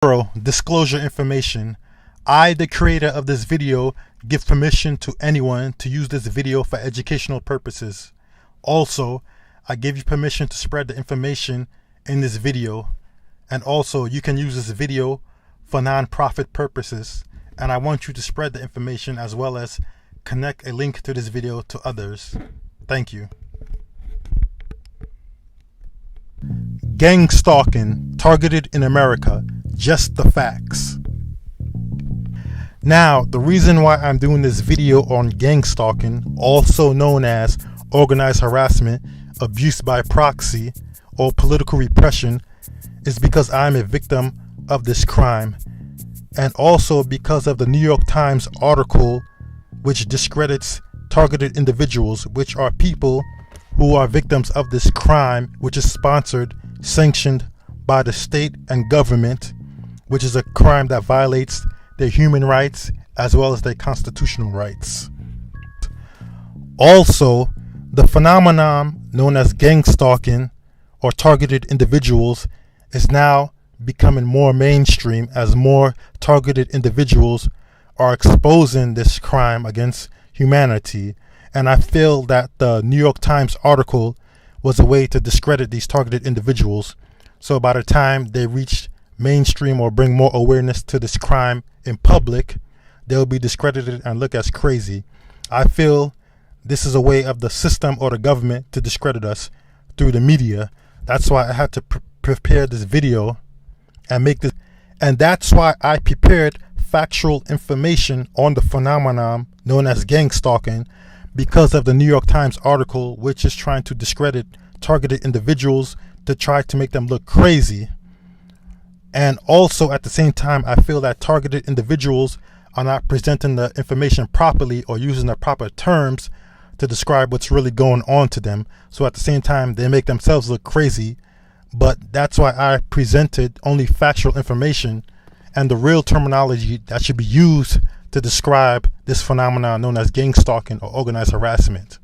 Disclosure information. I, the creator of this video, give permission to anyone to use this video for educational purposes. Also, I give you permission to spread the information in this video. And also, you can use this video for non-profit purposes. And I want you to spread the information as well as connect a link to this video to others. Thank you. Gangstalking targeted in America. Just the facts. Now, the reason why I'm doing this video on gangstalking, also known as organized harassment, abuse by proxy, or political repression, is because I'm a victim of this crime, and also because of the New York Times article which discredits targeted individuals, which are people who are victims of this crime, which is sponsored, sanctioned by the state and government, which is a crime that violates their human rights as well as their constitutional rights. Also, the phenomenon known as gangstalking or targeted individuals is now becoming more mainstream as more targeted individuals are exposing this crime against humanity. And I feel that the New York Times article was a way to discredit these targeted individuals. So by the time they reach mainstream or bring more awareness to this crime in public, they'll be discredited and look as crazy. I feel this is a way of the system or the government to discredit us through the media. That's why I had to prepare this video and make this, and that's why I prepared factual information on the phenomenon known as gangstalking, because of the New York Times article, which is trying to discredit targeted individuals to try to make them look crazy. And also at the same time, I feel that targeted individuals are not presenting the information properly or using the proper terms to describe what's really going on to them. So at the same time, they make themselves look crazy. But that's why I presented only factual information and the real terminology that should be used to describe this phenomenon known as gangstalking or organized harassment.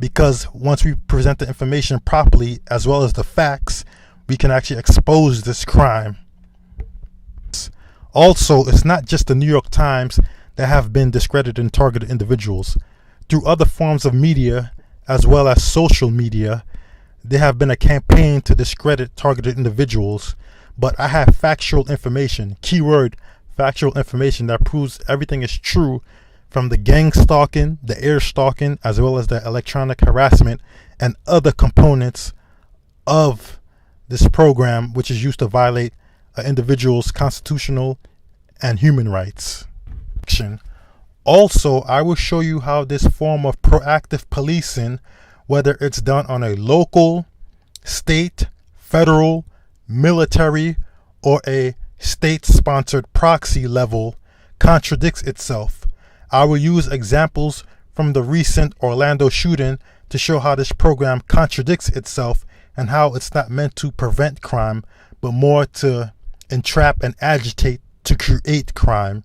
Because once we present the information properly as well as the facts, we can actually expose this crime. Also, it's not just the New York Times that have been discrediting targeted individuals. Through other forms of media as well as social media, there have been a campaign to discredit targeted individuals. But I have factual information, keyword factual information, that proves everything is true, from the gang stalking, the air stalking, as well as the electronic harassment and other components of this program, which is used to violate an individual's constitutional and human rights. Also, I will show you how this form of proactive policing, whether it's done on a local, state, federal, military, or a state-sponsored proxy level, contradicts itself. I will use examples from the recent Orlando shooting to show how this program contradicts itself and how it's not meant to prevent crime, but more to entrap and agitate to create crime.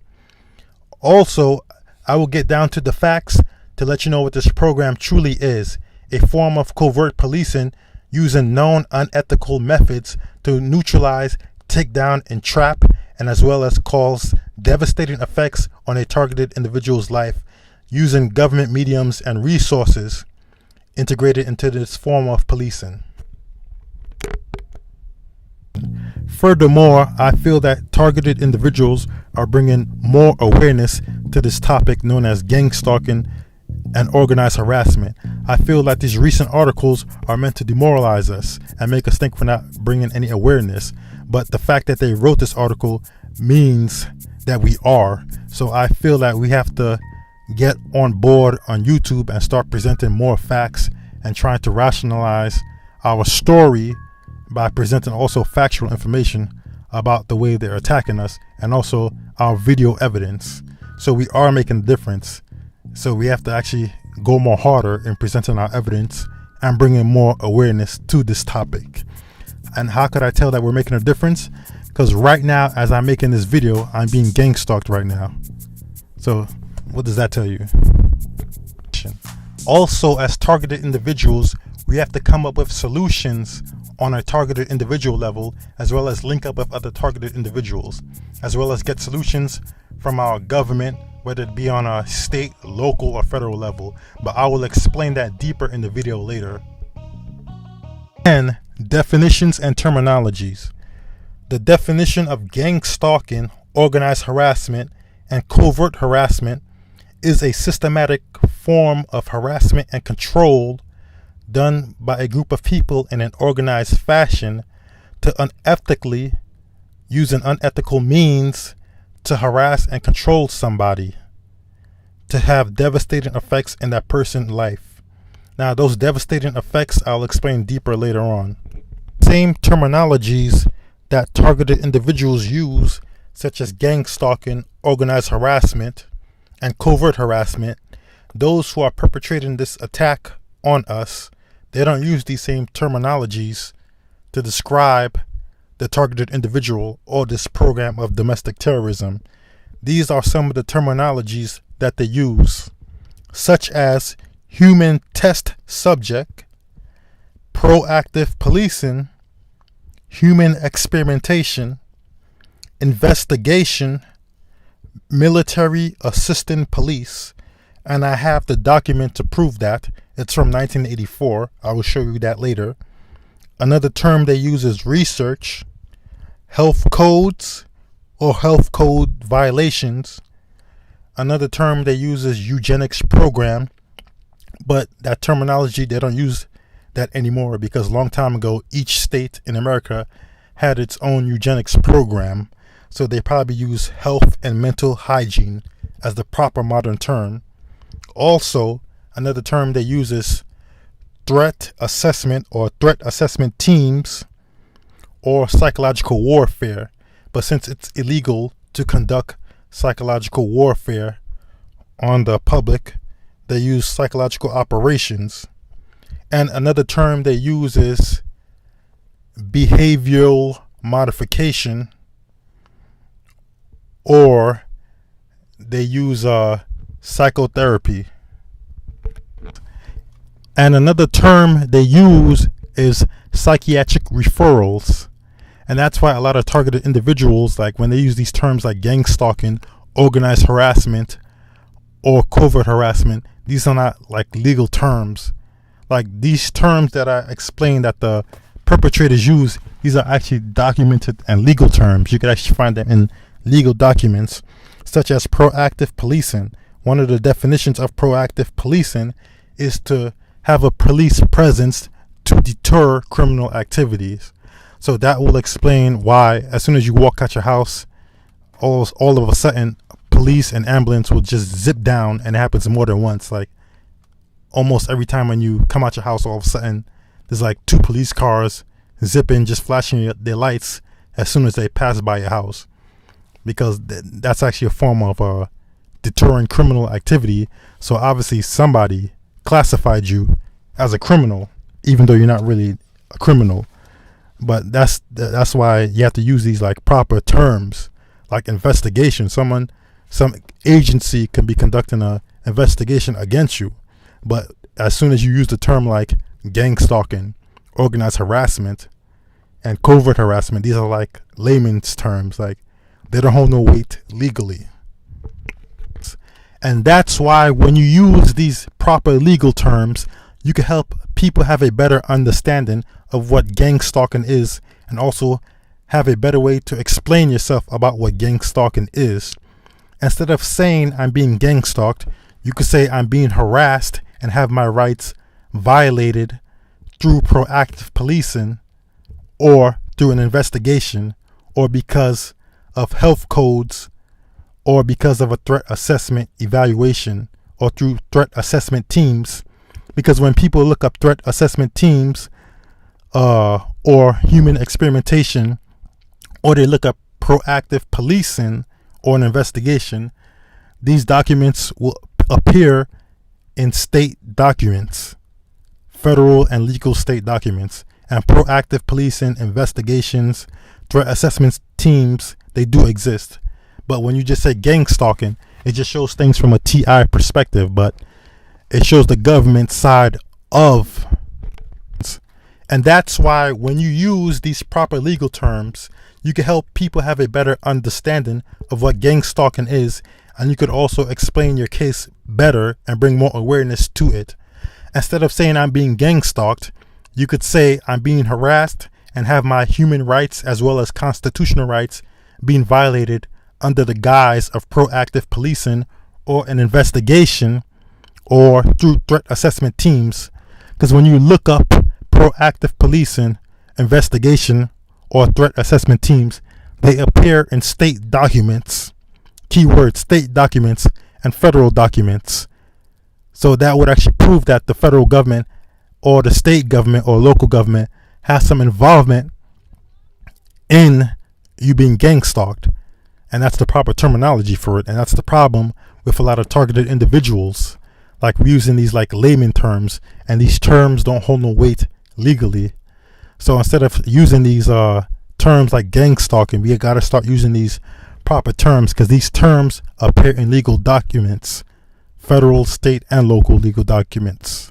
Also, I will get down to the facts to let you know what this program truly is: a form of covert policing using known unethical methods to neutralize, take down, entrap, and as well as cause devastating effects on a targeted individual's life using government mediums and resources integrated into this form of policing. Furthermore, I feel that targeted individuals are bringing more awareness to this topic known as gangstalking and organized harassment. I feel that these recent articles are meant to demoralize us and make us think we're not bringing any awareness. But the fact that they wrote this article means that we are. So I feel that we have to get on board on YouTube and start presenting more facts and trying to rationalize our story by presenting also factual information about the way they're attacking us and also our video evidence. So we are making a difference. So we have to actually go more harder in presenting our evidence and bringing more awareness to this topic. And how could I tell that we're making a difference? Because right now, as I'm making this video, I'm being gangstalked right now. So what does that tell you? Also, as targeted individuals, we have to come up with solutions on a targeted individual level, as well as link up with other targeted individuals, as well as get solutions from our government, whether it be on a state, local, or federal level. But I will explain that deeper in the video later. 10. Definitions and terminologies. The definition of gang stalking, organized harassment, and covert harassment is a systematic form of harassment and control done by a group of people in an organized fashion to unethically use an unethical means to harass and control somebody, to have devastating effects in that person's life. Now, those devastating effects I'll explain deeper later on. Same terminologies that targeted individuals use, such as gang stalking, organized harassment, and covert harassment, those who are perpetrating this attack on us, they don't use these same terminologies to describe the targeted individual or this program of domestic terrorism. These are some of the terminologies that they use, such as human test subject, proactive policing, human experimentation, investigation, military assistant police, and I have the document to prove that. It's from 1984. I will show you that later. Another term they use is research, health codes or health code violations. Another term they use is eugenics program, but that terminology, they don't use that anymore because a long time ago, each state in America had its own eugenics program. So they probably use health and mental hygiene as the proper modern term. Also, another term they use is threat assessment or threat assessment teams or psychological warfare. But since it's illegal to conduct psychological warfare on the public, they use psychological operations. And another term they use is behavioral modification, or they use psychotherapy. And another term they use is psychiatric referrals. And that's why a lot of targeted individuals, like when they use these terms like gang stalking, organized harassment, or covert harassment, these are not like legal terms. Like these terms that I explained that the perpetrators use, these are actually documented and legal terms. You can actually find them in legal documents, such as proactive policing. One of the definitions of proactive policing is to have a police presence to deter criminal activities. So that will explain why as soon as you walk out your house, all of a sudden police and ambulance will just zip down, and it happens more than once. Like almost every time when you come out your house, all of a sudden there's like 2 police cars zipping, just flashing their lights as soon as they pass by your house, because that's actually a form of deterring criminal activity. So obviously somebody classified you as a criminal, even though you're not really a criminal. But that's why you have to use these like proper terms, like investigation. Some agency can be conducting a investigation against you, but as soon as you use the term like gang stalking, organized harassment, and covert harassment, these are like layman's terms. Like they don't hold no weight legally. And that's why when you use these proper legal terms, you can help people have a better understanding of what gang stalking is, and also have a better way to explain yourself about what gang stalking is. Instead of saying I'm being gang stalked, you could say I'm being harassed and have my rights violated through proactive policing, or through an investigation, or because of health codes, or because of a threat assessment evaluation, or through threat assessment teams. Because when people look up threat assessment teams or human experimentation, or they look up proactive policing or an investigation, these documents will appear in state documents, federal and legal state documents. And proactive policing, investigations, threat assessment teams, they do exist. But when you just say gang stalking, it just shows things from a TI perspective, but it shows the government side of And that's why when you use these proper legal terms, you can help people have a better understanding of what gang stalking is, and you could also explain your case better and bring more awareness to it. Instead of saying I'm being gang stalked, you could say I'm being harassed and have my human rights as well as constitutional rights being violated under the guise of proactive policing or an investigation or through threat assessment teams. Because when you look up proactive policing, investigation, or threat assessment teams, they appear in state documents, keyword state documents, and federal documents. So that would actually prove that the federal government or the state government or local government has some involvement in you being gang stalked. And that's the proper terminology for it. And that's the problem with a lot of targeted individuals. Like, we're using these like layman terms, and these terms don't hold no weight legally. So instead of using these terms like gang stalking, we got to start using these proper terms, because these terms appear in legal documents, federal, state, and local legal documents.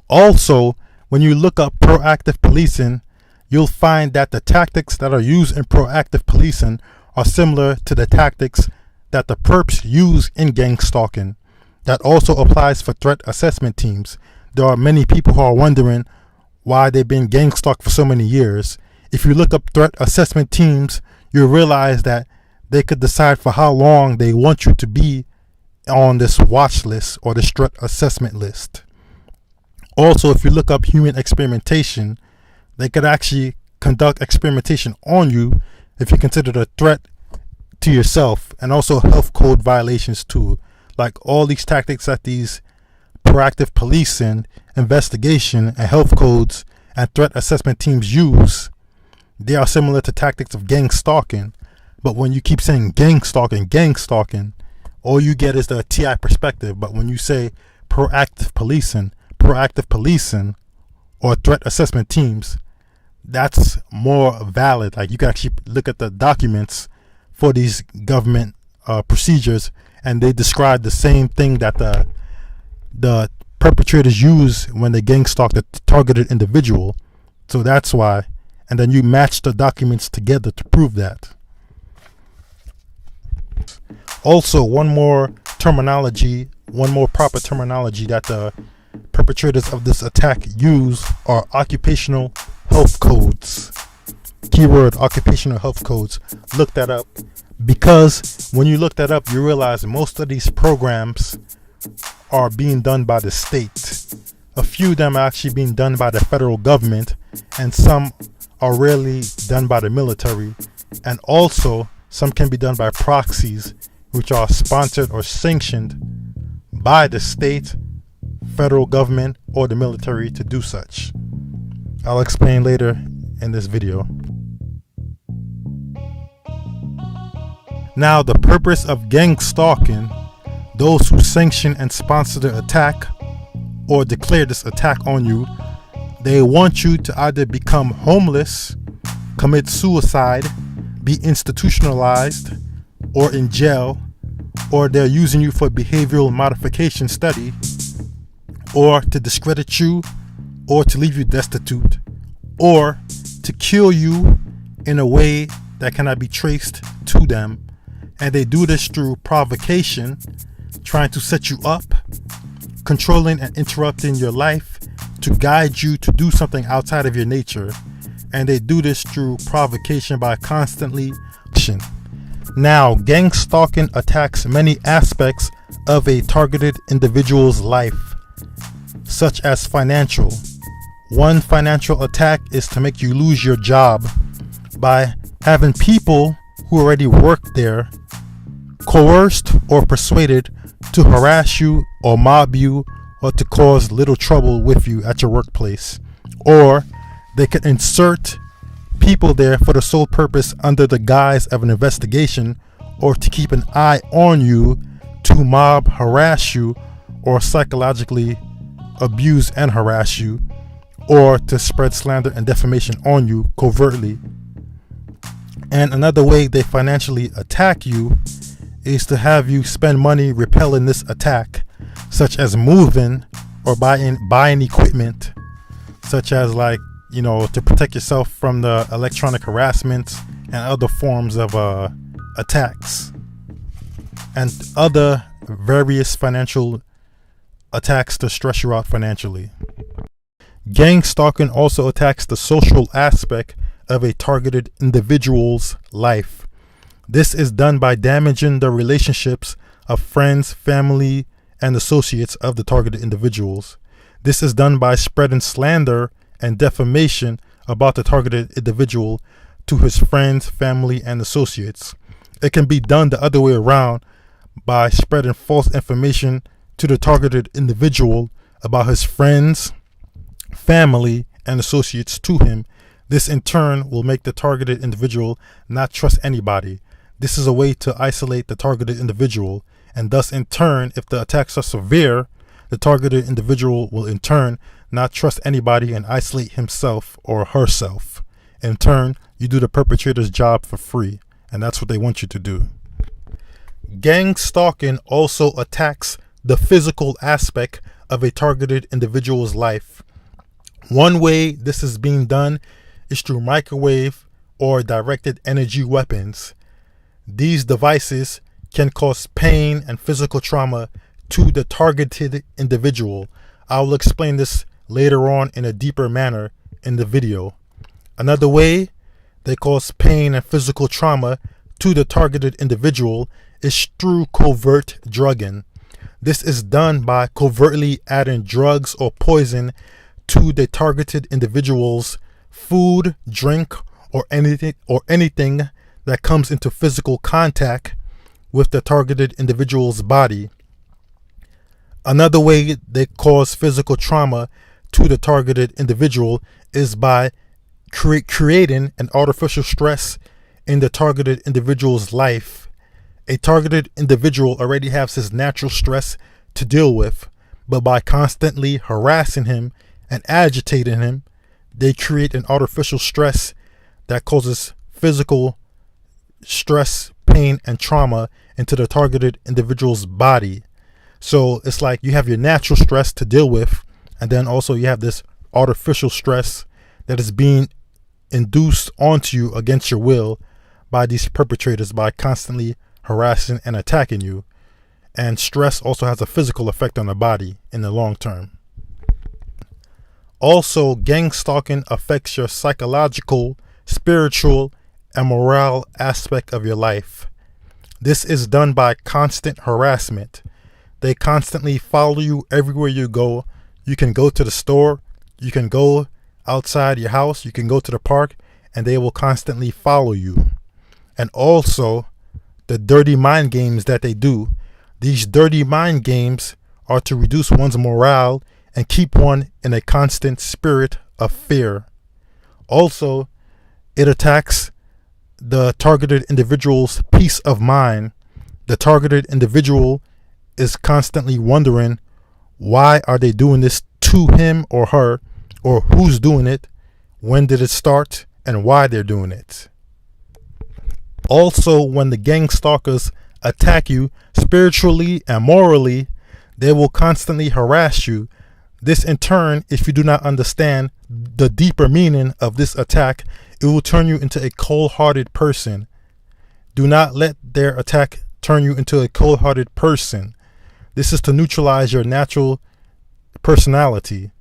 Also, when you look up proactive policing, you'll find that the tactics that are used in proactive policing are similar to the tactics that the perps use in gang stalking. That also applies for threat assessment teams. There are many people who are wondering why they've been gang stalked for so many years. If you look up threat assessment teams, you'll realize that they could decide for how long they want you to be on this watch list or this threat assessment list. Also, if you look up human experimentation, they could actually conduct experimentation on you if you consider it a threat to yourself, and also health code violations too. Like, all these tactics that these proactive policing, investigation, and health codes and threat assessment teams use, they are similar to tactics of gang stalking. But when you keep saying gang stalking, all you get is the TI perspective. But when you say proactive policing, or threat assessment teams, that's more valid. Like, you can actually look at the documents for these government procedures, and they describe the same thing that the perpetrators use when they gang stalk the targeted individual. So that's why. And then you match the documents together to prove that. Also, one more proper terminology that the perpetrators of this attack use are occupational health codes. Keyword occupational health codes. Look that up, because when you look that up, you realize most of these programs are being done by the state. A few of them are actually being done by the federal government, and some are rarely done by the military, and also some can be done by proxies, which are sponsored or sanctioned by the state, federal government, or the military to do such. I'll explain later in this video. Now, the purpose of gang stalking, those who sanction and sponsor the attack or declare this attack on you, they want you to either become homeless, commit suicide, be institutionalized, or in jail, or they're using you for behavioral modification study, or to discredit you, or to leave you destitute, or to kill you in a way that cannot be traced to them. And they do this through provocation, trying to set you up, controlling and interrupting your life to guide you to do something outside of your nature. And they do this through provocation by constantly. Now, gang stalking attacks many aspects of a targeted individual's life, such as financial. One financial attack is to make you lose your job by having people who already work there coerced or persuaded to harass you or mob you, or to cause little trouble with you at your workplace. Or they can insert people there for the sole purpose, under the guise of an investigation, or to keep an eye on you, to mob, harass you, or psychologically abuse and harass you, or to spread slander and defamation on you covertly. And another way they financially attack you is to have you spend money repelling this attack, such as moving or buying equipment, such as to protect yourself from the electronic harassment and other forms of attacks and other various financial attacks to stress you out financially. Gang stalking also attacks the social aspect of a targeted individual's life. This is done by damaging the relationships of friends, family, and associates of the targeted individuals. This is done by spreading slander and defamation about the targeted individual to his friends, family, and associates. It can be done the other way around by spreading false information to the targeted individual about his friends, family, and associates to him. This in turn will make the targeted individual not trust anybody. This is a way to isolate the targeted individual, and thus in turn, if the attacks are severe, the targeted individual will in turn not trust anybody and isolate himself or herself. In turn, you do the perpetrator's job for free, and that's what they want you to do. Gang stalking also attacks the physical aspect of a targeted individual's life. One way this is being done is through microwave or directed energy weapons. These devices can cause pain and physical trauma to the targeted individual. I will explain this later on in a deeper manner in the video. Another way they cause pain and physical trauma to the targeted individual is through covert drugging. This is done by covertly adding drugs or poison to the targeted individual's food, drink, or anything that comes into physical contact with the targeted individual's body. Another way they cause physical trauma to the targeted individual is by creating an artificial stress in the targeted individual's life. A targeted individual already has his natural stress to deal with, but by constantly harassing him and agitating him, they create an artificial stress that causes physical stress, pain, and trauma into the targeted individual's body. So it's like you have your natural stress to deal with, and then also you have this artificial stress that is being induced onto you against your will by these perpetrators by constantly harassing and attacking you. And stress also has a physical effect on the body in the long term. Also, gang stalking affects your psychological, spiritual, and moral aspect of your life. This is done by constant harassment. They constantly follow you everywhere you go. You can go to the store, you can go outside your house, you can go to the park, and they will constantly follow you. And also, the dirty mind games that they do. These dirty mind games are to reduce one's morale and keep one in a constant spirit of fear. Also, it attacks the targeted individual's peace of mind. The targeted individual is constantly wondering, why are they doing this to him or her, or who's doing it, when did it start, and why they're doing it. Also, when the gang stalkers attack you spiritually and morally, they will constantly harass you. This in turn, if you do not understand the deeper meaning of this attack, it will turn you into a cold-hearted person. Do not let their attack turn you into a cold-hearted person. This is to neutralize your natural personality,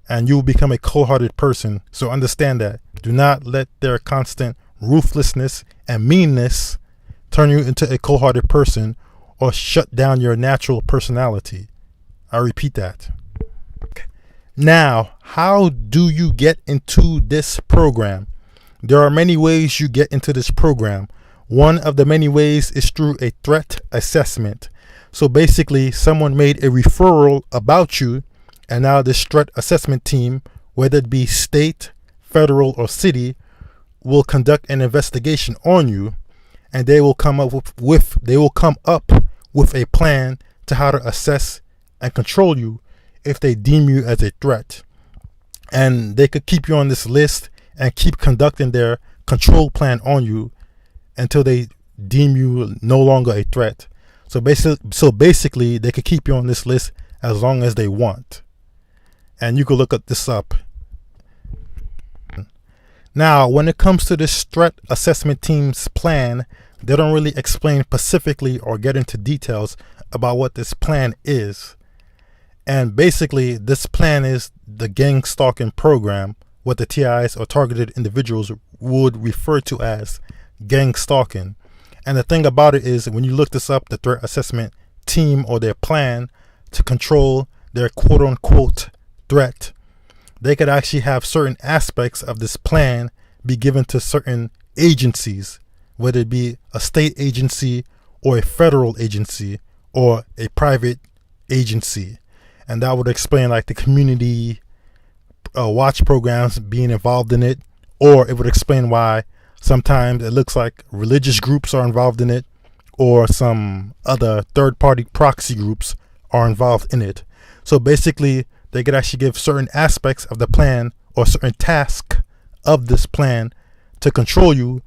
and you will become a cold-hearted person. So understand that. Do not let their constant ruthlessness and meanness turn you into a cold-hearted person or shut down your natural personality. I repeat that. Now, how do you get into this program? There are many ways you get into this program. One of the many ways is through a threat assessment. So basically, someone made a referral about you, and now this threat assessment team, whether it be state, federal, or city, will conduct an investigation on you, and they will come up with a plan to how to assess and control you if they deem you as a threat. And they could keep you on this list and keep conducting their control plan on you until they deem you no longer a threat. So basically, they could keep you on this list as long as they want. And you can look this up Now, when it comes to this threat assessment team's plan, they don't really explain specifically or get into details about what this plan is. And basically, this plan is the gang stalking program, what the TIs or targeted individuals would refer to as gang stalking. And the thing about it is, when you look this up, the threat assessment team or their plan to control their quote unquote threat, they could actually have certain aspects of this plan be given to certain agencies, whether it be a state agency or a federal agency or a private agency. And that would explain like the community watch programs being involved in it, or it would explain why sometimes it looks like religious groups are involved in it, or some other third-party proxy groups are involved in it. So basically, they could actually give certain aspects of the plan or certain tasks of this plan to control you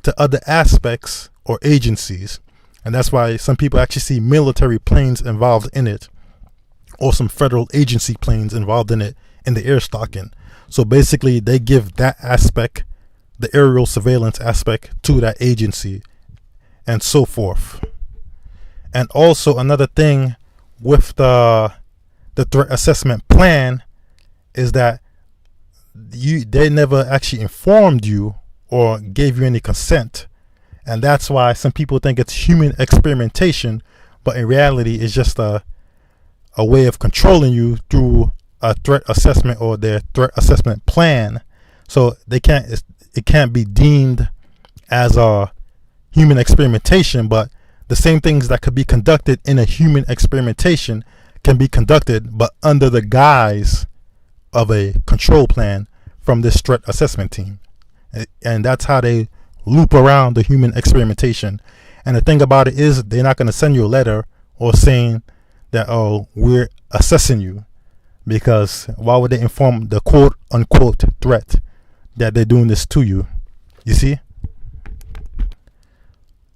to other aspects or agencies. And that's why some people actually see military planes involved in it, or some federal agency planes involved in it in the air stalking. So basically, they give that aspect, the aerial surveillance aspect, to that agency and so forth. And also another thing with the threat assessment plan is that they never actually informed you or gave you any consent. And that's why some people think it's human experimentation, but in reality it's just a way of controlling you through a threat assessment or their threat assessment plan. So it can't be deemed as a human experimentation, but the same things that could be conducted in a human experimentation can be conducted, but under the guise of a control plan from this threat assessment team. And that's how they loop around the human experimentation. And the thing about it is, they're not going to send you a letter or saying that, oh, we're assessing you, because why would they inform the quote unquote threat that they're doing this to you? You see?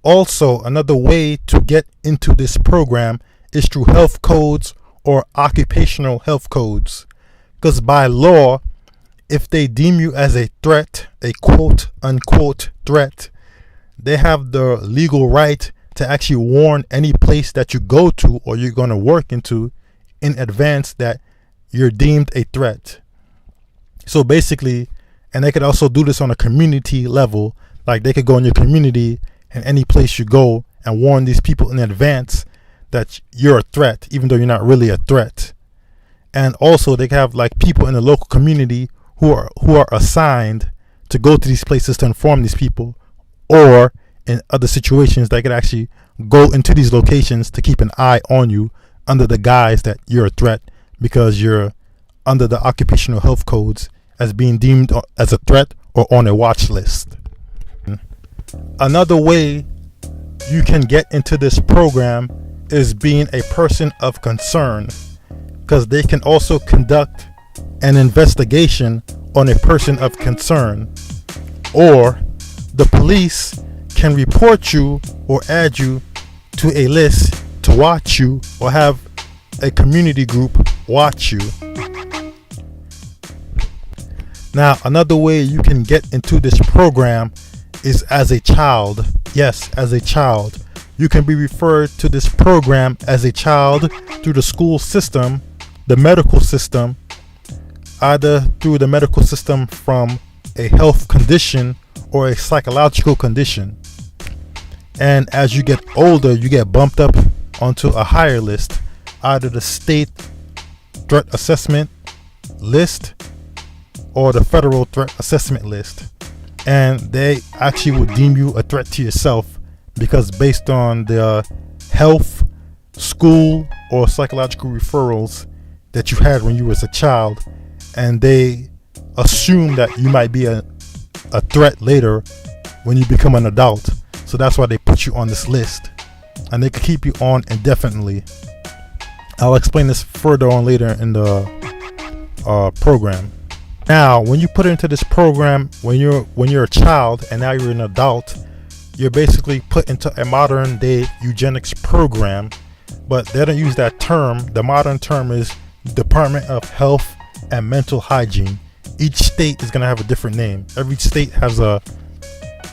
Also, another way to get into this program is through health codes or occupational health codes. Because by law, if they deem you as a threat, a quote unquote threat, they have the legal right to actually warn any place that you go to or you're going to work into in advance that you're deemed a threat. So basically, and they could also do this on a community level, like they could go in your community and any place you go and warn these people in advance that you're a threat, even though you're not really a threat. And also they have like people in the local community who are assigned to go to these places to inform these people, or in other situations they could actually go into these locations to keep an eye on you under the guise that you're a threat, because you're under the occupational health codes as being deemed as a threat or on a watch list. Another way you can get into this program is being a person of concern, because they can also conduct an investigation on a person of concern, or the police can report you or add you to a list to watch you, or have a community group watch you. Now, another way you can get into this program is as a child. Yes, as a child. You can be referred to this program as a child through the school system, the medical system, either through the medical system from a health condition or a psychological condition. And as you get older, you get bumped up onto a higher list, either the state threat assessment list or the federal threat assessment list. And they actually will deem you a threat to yourself, because based on the health, school, or psychological referrals that you had when you was a child, and they assume that you might be a threat later when you become an adult. So that's why they put you on this list, and they can keep you on indefinitely. I'll explain this further on later in the program. Now, when you put into this program, when you're a child and now you're an adult, you're basically put into a modern day eugenics program, but they don't use that term. The modern term is Department of Health and Mental Hygiene, each state is going to have a different name. Every state has a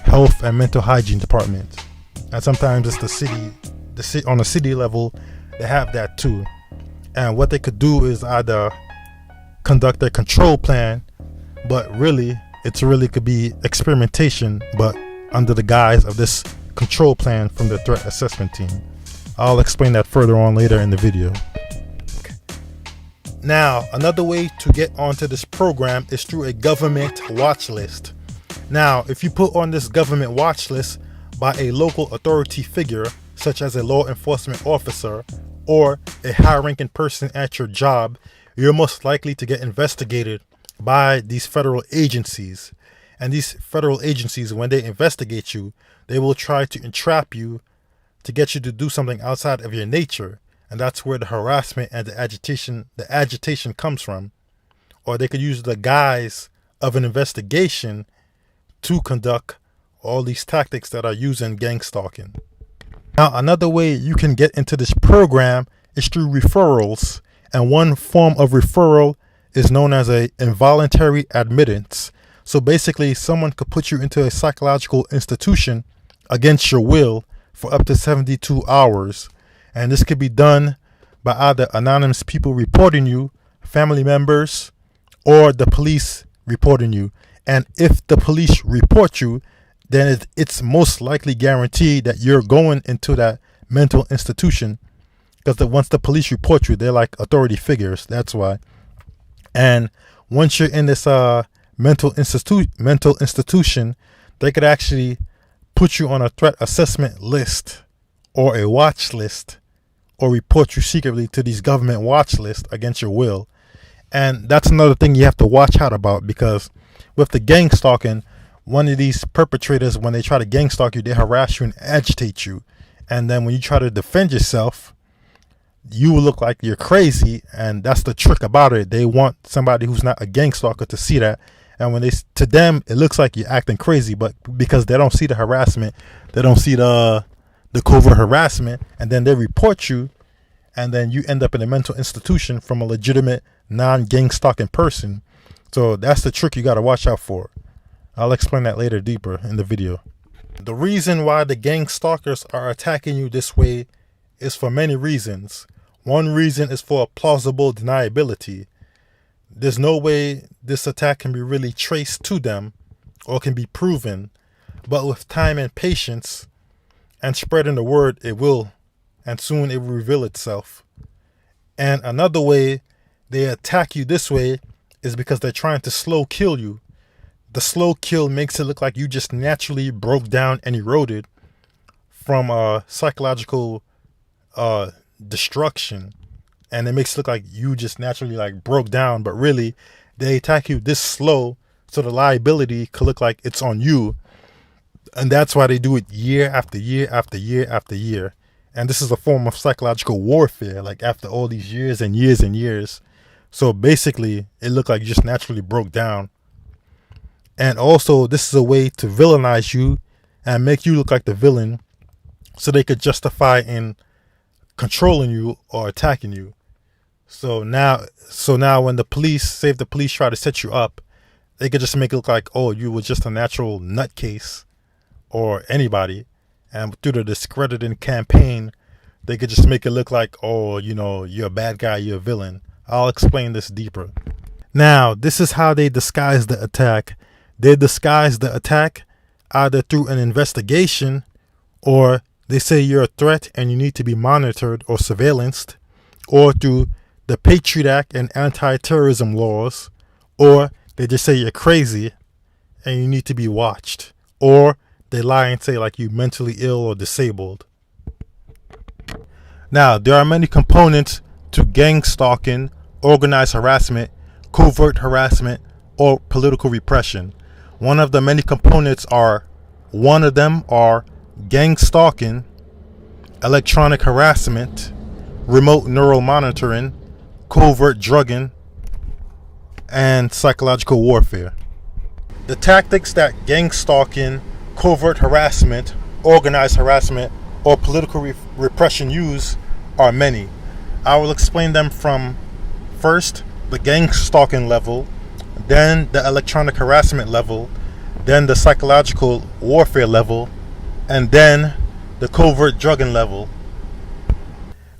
health and mental hygiene department, and sometimes it's on the city level they have that too. And what they could do is either conduct a control plan, but really could be experimentation, but under the guise of this control plan from the threat assessment team. I'll explain that further on later in the video. Now, another way to get onto this program is through a government watch list. Now, if you put on this government watch list by a local authority figure, such as a law enforcement officer or a high-ranking person at your job, you're most likely to get investigated by these federal agencies. And these federal agencies, when they investigate you, they will try to entrap you to get you to do something outside of your nature. And that's where the harassment and the agitation comes from. Or they could use the guise of an investigation to conduct all these tactics that are used in gang stalking. Now, another way you can get into this program is through referrals. And one form of referral is known as a involuntary admittance. So basically, someone could put you into a psychological institution against your will for up to 72 hours. And this could be done by either anonymous people reporting you, family members, or the police reporting you. And if the police report you, then it's most likely guaranteed that you're going into that mental institution, because once the police report you, they're like authority figures. That's why. And once you're in this mental institution, they could actually put you on a threat assessment list or a watch list, or report you secretly to these government watch lists against your will. And that's another thing you have to watch out about, because with the gang stalking, one of these perpetrators, when they try to gang stalk you, they harass you and agitate you. And then when you try to defend yourself, you will look like you're crazy. And that's the trick about it. They want somebody who's not a gang stalker to see that. And when to them, it looks like you're acting crazy, but because they don't see the harassment, they don't see the covert harassment, and then they report you, and then you end up in a mental institution from a legitimate non-gang stalking person. So that's the trick you got to watch out for. I'll explain that later deeper in the video. The reason why the gang stalkers are attacking you this way is for many reasons. One reason is for plausible deniability. There's no way this attack can be really traced to them or can be proven, but with time and patience and spreading the word, it will, and soon it will reveal itself. And another way they attack you this way is because they're trying to slow kill you. The slow kill makes it look like you just naturally broke down and eroded from psychological destruction. And it makes it look like you just naturally like broke down, but really they attack you this slow so the liability could look like it's on you. And that's why they do it year after year after year after year. And this is a form of psychological warfare, like after all these years and years and years. So basically, it looked like you just naturally broke down. And also, this is a way to villainize you and make you look like the villain so they could justify in controlling you or attacking you. So now when the police try to set you up, they could just make it look like, oh, you were just a natural nutcase or anybody. And through the discrediting campaign, they could just make it look like, oh, you're a bad guy, you're a villain. I'll explain this deeper. Now, this is how they disguise the attack. They disguise the attack either through an investigation, or they say you're a threat and you need to be monitored or surveillanced, or through the Patriot Act and anti-terrorism laws, or they just say you're crazy and you need to be watched, or they lie and say like you're mentally ill or disabled. Now, there are many components to gang stalking, organized harassment, covert harassment, or political repression. One of the many components are gang stalking, electronic harassment, remote neural monitoring, covert drugging, and psychological warfare. The tactics that gang stalking, covert harassment, organized harassment, or political repression use are many. I will explain them from first the gang stalking level, then the electronic harassment level, then the psychological warfare level, and then the covert drugging level.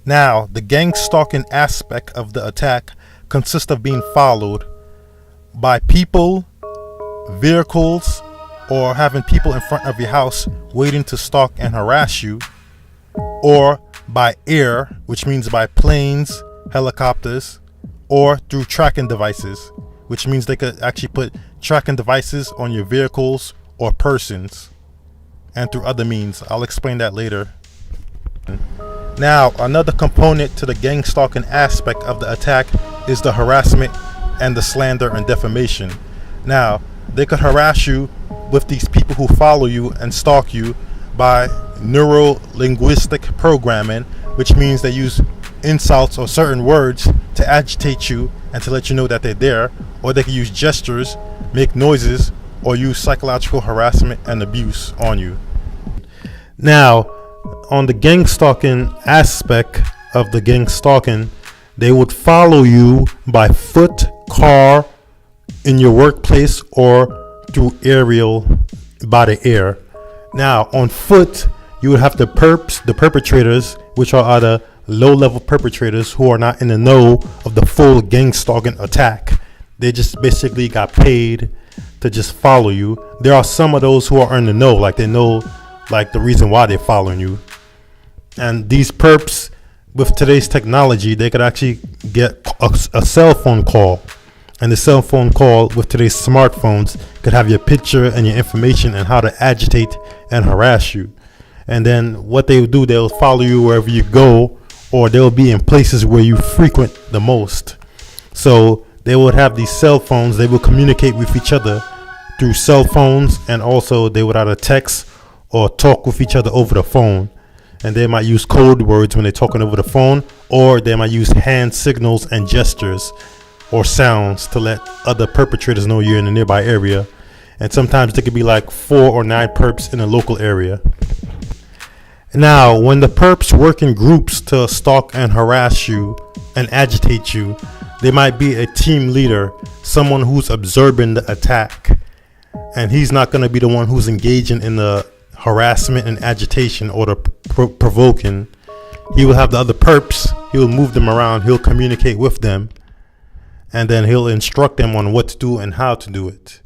Now, the gang stalking aspect of the attack consists of being followed by people, vehicles, or having people in front of your house waiting to stalk and harass you, or by air, which means by planes, helicopters, or through tracking devices, which means they could actually put tracking devices on your vehicles or persons, and through other means. I'll explain that later. Now, another component to the gang stalking aspect of the attack is the harassment and the slander and defamation. Now, they could harass you with these people who follow you and stalk you by neuro-linguistic programming, which means they use insults or certain words to agitate you and to let you know that they're there, or they can use gestures, make noises, or use psychological harassment and abuse on you. Now, on the gang stalking aspect of the gang stalking, they would follow you by foot, car, in your workplace, or through aerial, by the air. Now, on foot, you would have the perpetrators, which are either low-level perpetrators who are not in the know of the full gang stalking attack. They just basically got paid to just follow you. There are some of those who are in the know, like they know like the reason why they're following you. And these perps, with today's technology, they could actually get a cell phone call. And the cell phone call with today's smartphones could have your picture and your information and how to agitate and harass you. And then what they will do, they'll follow you wherever you go, or they'll be in places where you frequent the most. So they would have these cell phones. They will communicate with each other through cell phones, and also they would either text or talk with each other over the phone. And they might use code words when they're talking over the phone, or they might use hand signals and gestures or sounds to let other perpetrators know you're in a nearby area. And sometimes there could be like 4 or 9 perps in a local area. Now, when the perps work in groups to stalk and harass you and agitate you, they might be a team leader, someone who's observing the attack. And he's not going to be the one who's engaging in the harassment and agitation or the provoking. He will have the other perps. He will move them around. He'll communicate with them. And then he'll instruct them on what to do and how to do it.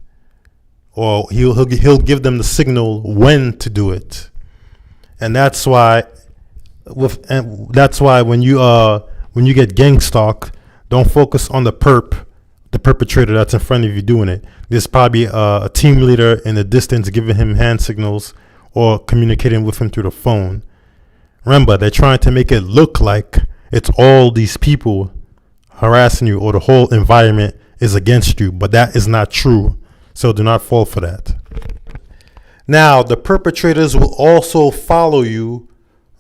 Or he'll give them the signal when to do it. And that's why when you get gang stalked, don't focus on the perpetrator that's in front of you doing it. There's probably a team leader in the distance giving him hand signals or communicating with him through the phone. Remember, they're trying to make it look like it's all these people harassing you or the whole environment is against you, but that is not true. So do not fall for that. Now, the perpetrators will also follow you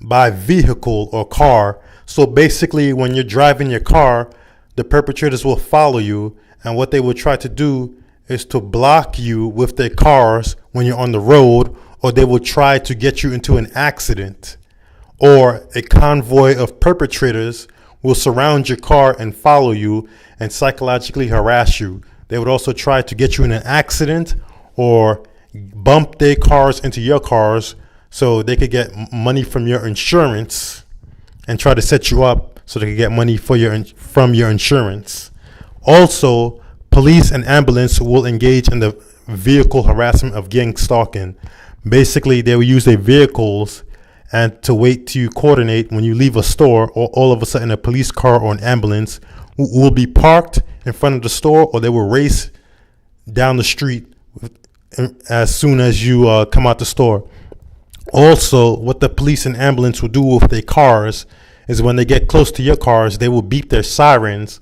by vehicle or car. So basically, when you're driving your car, the perpetrators will follow you, and what they will try to do is to block you with their cars when you're on the road, or they will try to get you into an accident. Or a convoy of perpetrators will surround your car and follow you and psychologically harass you. They would also try to get you in an accident or bump their cars into your cars so they could get money from your insurance and try to set you up so they could get money from your insurance. Also, police and ambulance will engage in the vehicle harassment of gang stalking. Basically, they will use their vehicles and to wait till you coordinate when you leave a store, or all of a sudden a police car or an ambulance will be parked in front of the store, or they will race down the street as soon as you come out the store. Also, what the police and ambulance will do with their cars is when they get close to your cars, they will beep their sirens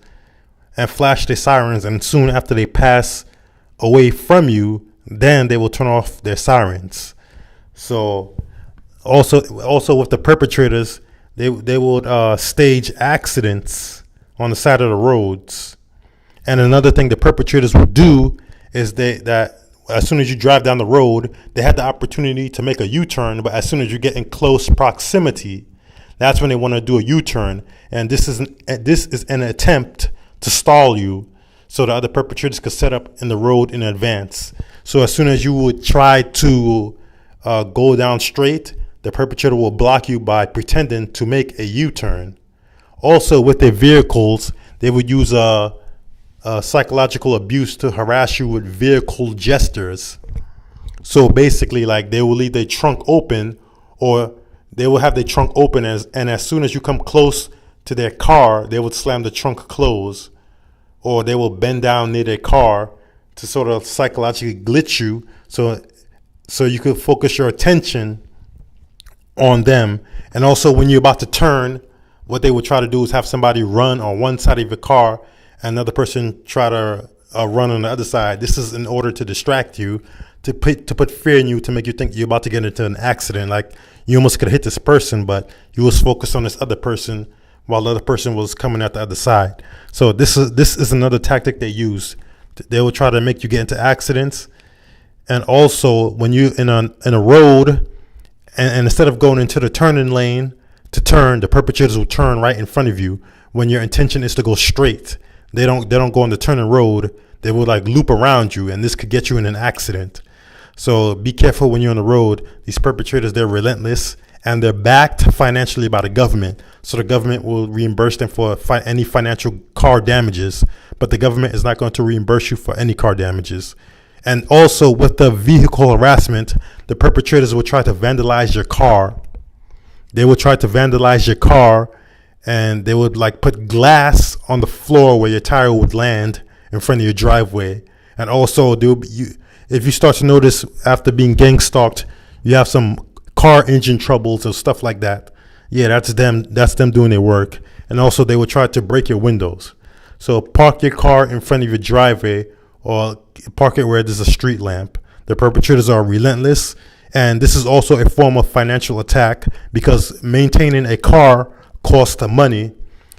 and flash their sirens, and soon after they pass away from you, then they will turn off their sirens. So also with the perpetrators, they would stage accidents on the side of the roads. And another thing the perpetrators will do is that as soon as you drive down the road, they have the opportunity to make a U-turn, but as soon as you get in close proximity, that's when they want to do a U-turn. And this is an attempt to stall you. so the other perpetrators could set up in the road in advance. So as soon as you would try to go down straight, the perpetrator will block you by pretending to make a U-turn. Also, with their vehicles, they would use psychological abuse to harass you with vehicle gestures. So basically, like, they will leave their trunk open, or they will have their trunk open, and as soon as you come close to their car, they would slam the trunk closed, or they will bend down near their car to sort of psychologically glitch you, so you could focus your attention on them. And also, when you're about to turn, what they would try to do is have somebody run on one side of your car, and another person try to run on the other side. This is in order to distract you, to put fear in you, to make you think you're about to get into an accident. Like, you almost could have hit this person, but you was focused on this other person while the other person was coming out the other side. So this is another tactic they use. They will try to make you get into accidents. And also, when you in a road, and instead of going into the turning lane to turn, the perpetrators will turn right in front of you when your intention is to go straight. They don't go on the turning road. They will like loop around you, and this could get you in an accident. So be careful when you're on the road. These perpetrators, they're relentless, and they're backed financially by the government. So the government will reimburse them for any financial car damages, but the government is not going to reimburse you for any car damages. And also, with the vehicle harassment, the perpetrators will try to vandalize your car. They will try to vandalize your car, and they would like put glass on the floor where your tire would land in front of your driveway. And also, if you start to notice after being gang stalked, you have some car engine troubles or stuff like that. Yeah, that's them doing their work. And also, they will try to break your windows. So park your car in front of your driveway, or park it where there's a street lamp. The perpetrators are relentless, and this is also a form of financial attack, because maintaining a car costs money.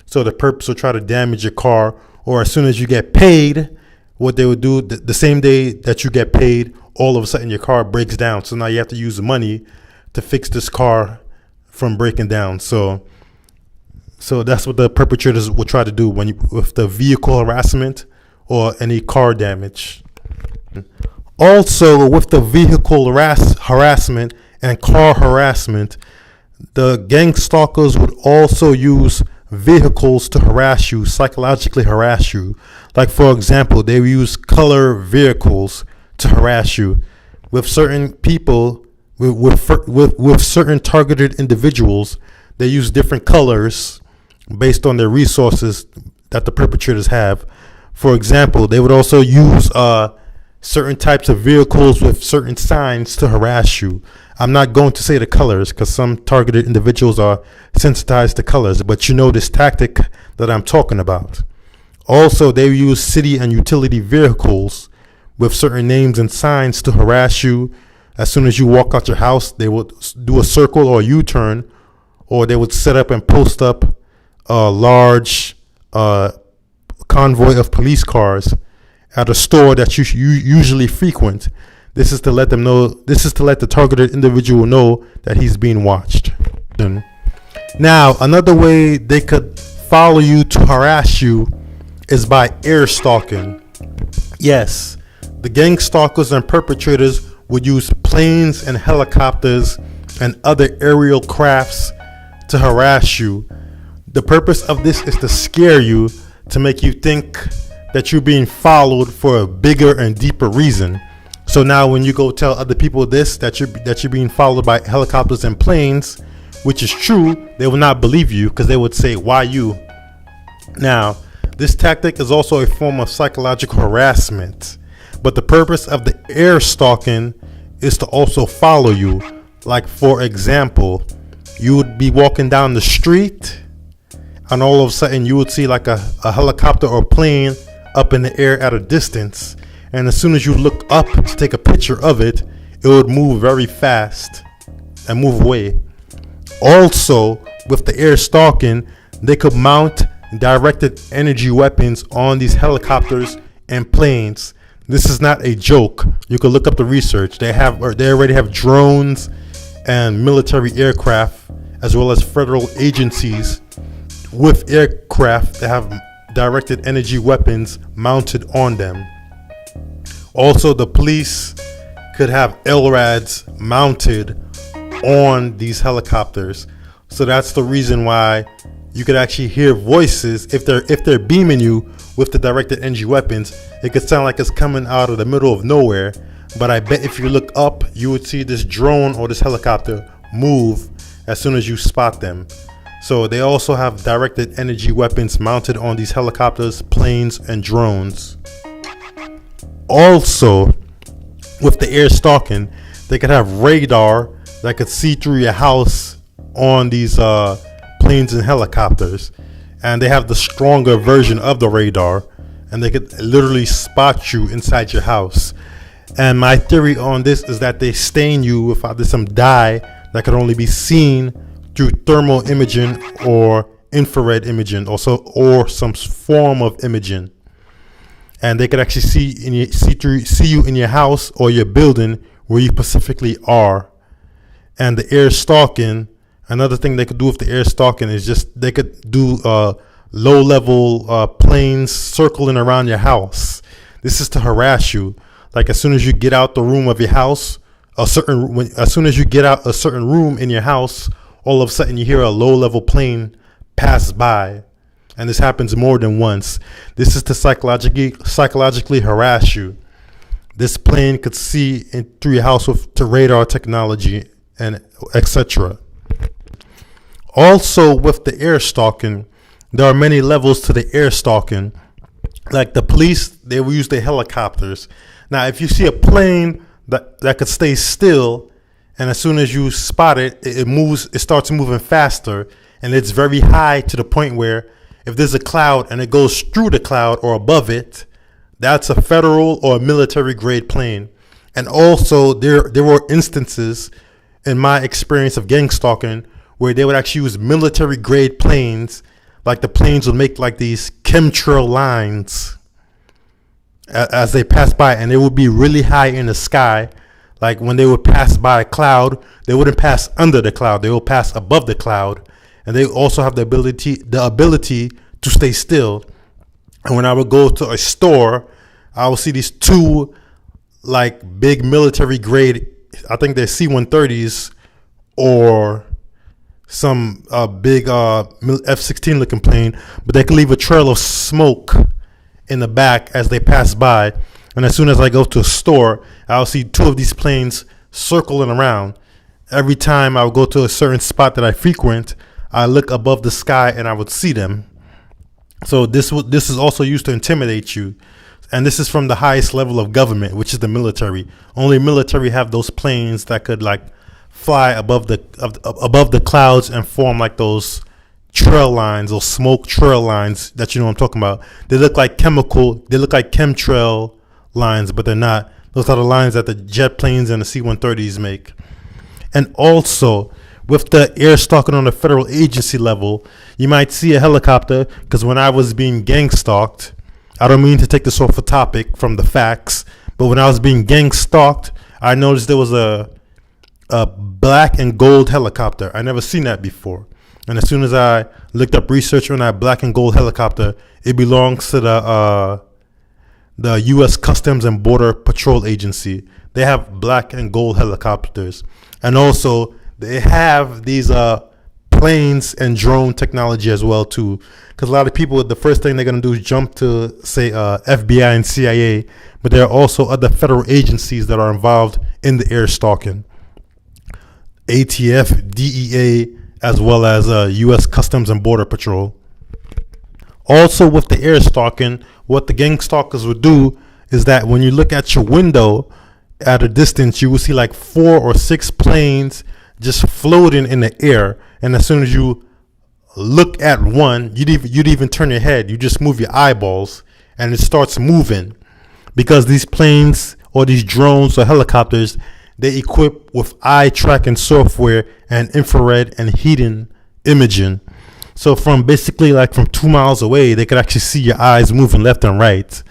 So the perps will try to damage your car, or as soon as you get paid, what they would do, the same day that you get paid, all of a sudden your car breaks down. So now you have to use the money to fix this car from breaking down. So that's what the perpetrators will try to do with the vehicle harassment or any car damage. Also, with the vehicle harassment and car harassment, the gang stalkers would also use vehicles to harass you, psychologically harass you. Like, for example, they use color vehicles to harass you. With certain people, with certain targeted individuals, they use different colors based on their resources that the perpetrators have. For example, they would also use certain types of vehicles with certain signs to harass you. I'm not going to say the colors because some targeted individuals are sensitized to colors, but you know this tactic that I'm talking about. Also, they use city and utility vehicles with certain names and signs to harass you. As soon as you walk out your house, they would do a circle or a U-turn, or they would set up and post up a large convoy of police cars at a store that you usually frequent. This is to let them know. This is to let the targeted individual know that he's being watched. Now, another way they could follow you to harass you is by air stalking. Yes, the gang stalkers and perpetrators would use planes and helicopters and other aerial crafts to harass you. The purpose of this is to scare you, to make you think that you're being followed for a bigger and deeper reason. So now when you go tell other people that you're being followed by helicopters and planes, which is true, they will not believe you, because they would say, why you? Now, this tactic is also a form of psychological harassment, but the purpose of the air stalking is to also follow you. Like, for example, you would be walking down the street, and all of a sudden you would see like a helicopter or plane up in the air at a distance, and as soon as you look up to take a picture of it, it would move very fast and move away. Also, with the air stalking, they could mount directed energy weapons on these helicopters and planes. This is not a joke. You can look up the research. They already have drones and military aircraft, as well as federal agencies with aircraft that have directed energy weapons mounted on them. Also, the police could have LRADs mounted on these helicopters. So that's the reason why you could actually hear voices if they're beaming you with the directed energy weapons. It could sound like it's coming out of the middle of nowhere, but I bet if you look up, you would see this drone or this helicopter move as soon as you spot them. So they also have directed energy weapons mounted on these helicopters, planes, and drones. Also, with the air stalking, they could have radar that could see through your house on these planes and helicopters. And they have the stronger version of the radar, and they could literally spot you inside your house. And my theory on this is that they stain you with either some dye that could only be seen through thermal imaging or infrared imaging, or some form of imaging. And they could actually see you in your house or your building where you specifically are. And the air stalking, another thing they could do with the air stalking is just they could do low level planes circling around your house. This is to harass you. Like as soon as you get out the room of your house, as soon as you get out a certain room in your house, all of a sudden you hear a low level plane pass by. And this happens more than once. This is to psychologically harass you. This plane could see through your house to radar technology and etc. Also, with the air stalking, there are many levels to the air stalking. Like the police, they will use their helicopters. Now, if you see a plane that could stay still, and as soon as you spot it, it starts moving faster, and it's very high to the point where if there's a cloud and it goes through the cloud or above it, that's a federal or military grade plane. And also, there were instances in my experience of gang stalking where they would actually use military grade planes. Like the planes would make like these chemtrail lines as they pass by, and they would be really high in the sky. Like when they would pass by a cloud, they wouldn't pass under the cloud, they would pass above the cloud. And they also have the ability to stay still. And when I would go to a store, I would see these two like big military grade, I think they're C-130s or some big F-16 looking plane, but they can leave a trail of smoke in the back as they pass by. And as soon as I go to a store, I'll see two of these planes circling around. Every time I would go to a certain spot that I frequent, I look above the sky and I would see them. So this is also used to intimidate you. And this is from the highest level of government, which is the military. Only military have those planes that could like fly above the clouds and form like those trail lines, those smoke trail lines that you know what I'm talking about. They look like chemtrail lines, but they're not. Those are the lines that the jet planes and the C-130s make. And also, with the air stalking on the federal agency level, you might see a helicopter, because when I was being gang stalked, I don't mean to take this off a topic from the facts, but when I was being gang stalked, I noticed there was a black and gold helicopter. I never seen that before. And as soon as I looked up research on that black and gold helicopter, it belongs to the U.S. Customs and Border Patrol Agency. They have black and gold helicopters. And also, they have these planes and drone technology as well, too. Because a lot of people, the first thing they're going to do is jump to, say, FBI and CIA. But there are also other federal agencies that are involved in the air stalking. ATF, DEA, as well as U.S. Customs and Border Patrol. Also, with the air stalking, what the gang stalkers would do is that when you look at your window at a distance, you will see like 4 or 6 planes just floating in the air. And as soon as you look at one, you'd even turn your head. You just move your eyeballs and it starts moving, because these planes or these drones or helicopters, they equip with eye tracking software and infrared and heating imaging. So from basically like from 2 miles away, they could actually see your eyes moving left and right.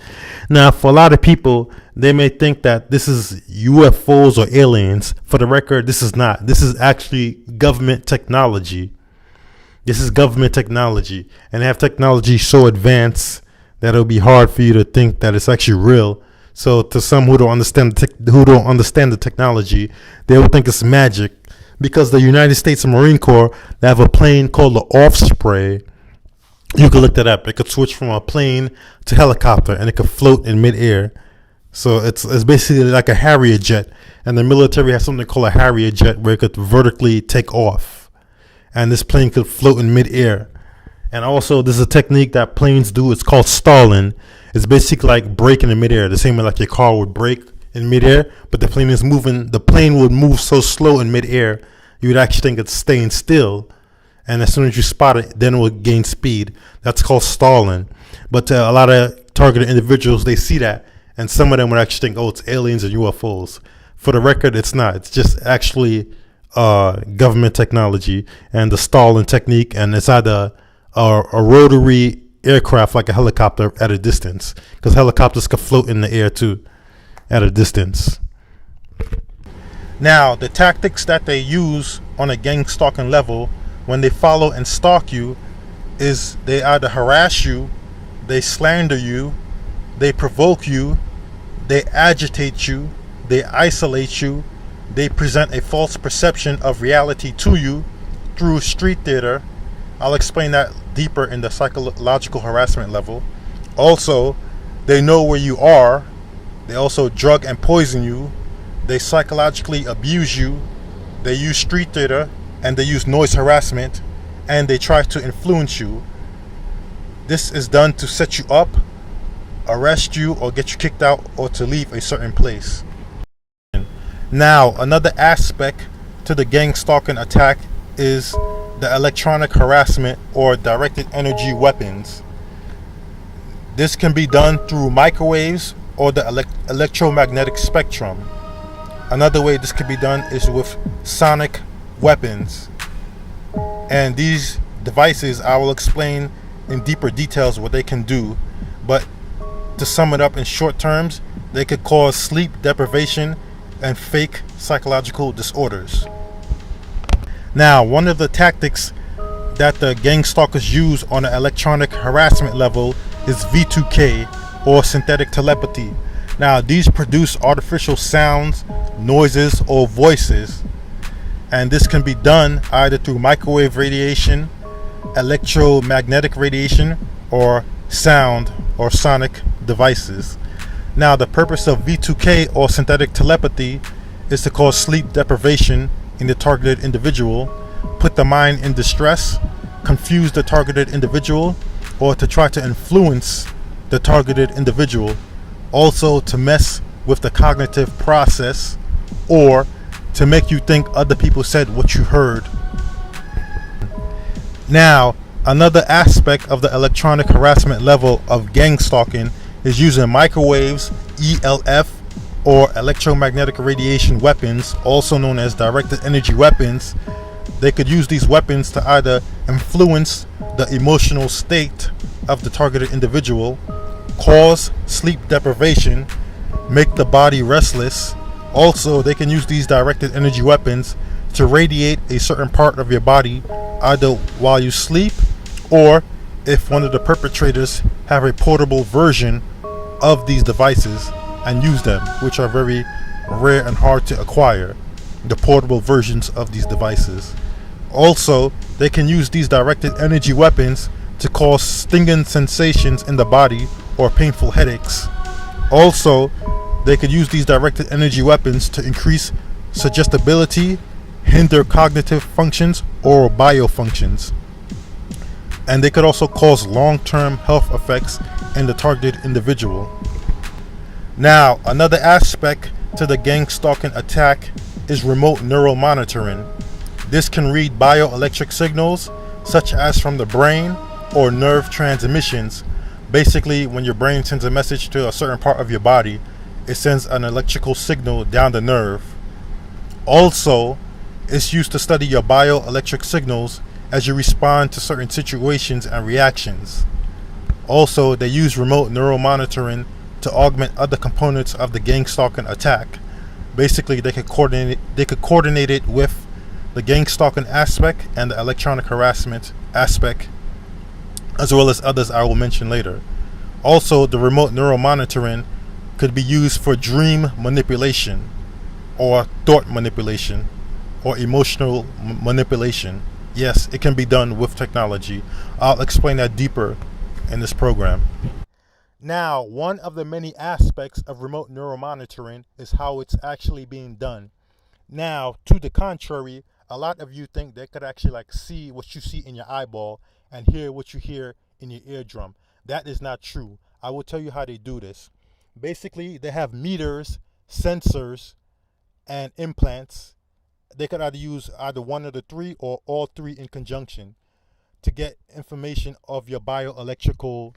Now, for a lot of people, they may think that this is UFOs or aliens. For the record, this is not. This is actually government technology. This is government technology, and they have technology so advanced that it'll be hard for you to think that it's actually real. So to some who don't understand the technology, they will think it's magic, because the United States Marine Corps, they have a plane called the Osprey. You can look that up. It could switch from a plane to helicopter, and it could float in midair. So it's basically like a Harrier jet, and the military has something called a Harrier jet where it could vertically take off, and this plane could float in midair. And also, there's a technique that planes do. It's called stalling. It's basically like braking in midair, the same way like your car would brake in midair, but the plane is moving. The plane would move so slow in midair, you would actually think it's staying still. And as soon as you spot it, then it will gain speed. That's called stalling. But a lot of targeted individuals, they see that, and some of them would actually think, oh, it's aliens or UFOs. For the record, it's not. It's just actually government technology and the stalling technique, and it's either a rotary aircraft like a helicopter at a distance, because helicopters can float in the air too at a distance. Now, the tactics that they use on a gang stalking level when they follow and stalk you is they either harass you, they slander you, they provoke you, they agitate you, they isolate you, they present a false perception of reality to you through street theater. I'll explain that deeper in the psychological harassment level. Also, they know where you are. They also drug and poison you. They psychologically abuse you. They use street theater, and they use noise harassment, and they try to influence you. This is done to set you up, arrest you, or get you kicked out, or to leave a certain place. Now, another aspect to the gang stalking attack is the electronic harassment or directed energy weapons. This can be done through microwaves or the electromagnetic spectrum. Another way this could be done is with sonic weapons. And these devices, I will explain in deeper details what they can do. But to sum it up in short terms, they could cause sleep deprivation and fake psychological disorders. Now, one of the tactics that the gang stalkers use on an electronic harassment level is V2K, or synthetic telepathy. Now, these produce artificial sounds, noises, or voices, and this can be done either through microwave radiation, electromagnetic radiation, or sound or sonic devices. Now, the purpose of V2K, or synthetic telepathy, is to cause sleep deprivation in the targeted individual, put the mind in distress, confuse the targeted individual, or to try to influence the targeted individual. Also, to mess with the cognitive process, or to make you think other people said what you heard. Now, another aspect of the electronic harassment level of gang stalking is using microwaves, ELF, or electromagnetic radiation weapons, also known as directed energy weapons. They could use these weapons to either influence the emotional state of the targeted individual, cause sleep deprivation, make the body restless. Also, they can use these directed energy weapons to radiate a certain part of your body, either while you sleep, or if one of the perpetrators have a portable version of these devices and use them, which are very rare and hard to acquire, the portable versions of these devices. Also, they can use these directed energy weapons to cause stinging sensations in the body or painful headaches. Also, they could use these directed energy weapons to increase suggestibility, hinder cognitive functions or biofunctions. And they could also cause long-term health effects in the targeted individual. Now, another aspect to the gang stalking attack is remote neural monitoring. This can read bioelectric signals, such as from the brain or nerve transmissions. Basically, when your brain sends a message to a certain part of your body, it sends an electrical signal down the nerve. Also, it's used to study your bioelectric signals as you respond to certain situations and reactions. Also, they use remote neural monitoring to augment other components of the gang stalking attack. Basically, they could coordinate it with the gang stalking aspect and the electronic harassment aspect, as well as others I will mention later. Also, the remote neural monitoring could be used for dream manipulation, or thought manipulation, or emotional manipulation. Yes, it can be done with technology. I'll explain that deeper in this program. Now, one of the many aspects of remote neural monitoring is how it's actually being done. Now, to the contrary, a lot of you think they could actually like see what you see in your eyeball and hear what you hear in your eardrum. That is not true. I will tell you how they do this. Basically, they have meters, sensors, and implants. They could either use either one of the three or all three in conjunction to get information of your bioelectrical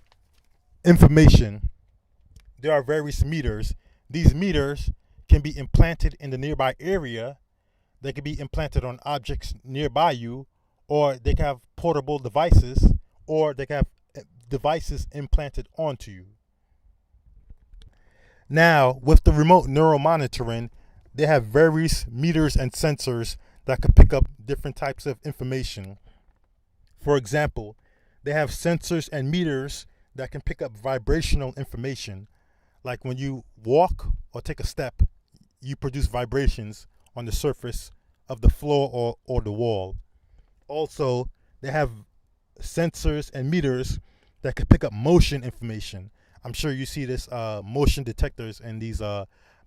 information. There are various meters. These meters can be implanted in the nearby area. They can be implanted on objects nearby you, or they can have portable devices, or they can have devices implanted onto you. Now, with the remote neural monitoring, they have various meters and sensors that can pick up different types of information. For example, they have sensors and meters that can pick up vibrational information. Like when you walk or take a step, you produce vibrations on the surface of the floor or the wall. Also, they have sensors and meters that can pick up motion information. I'm sure you see this motion detectors in these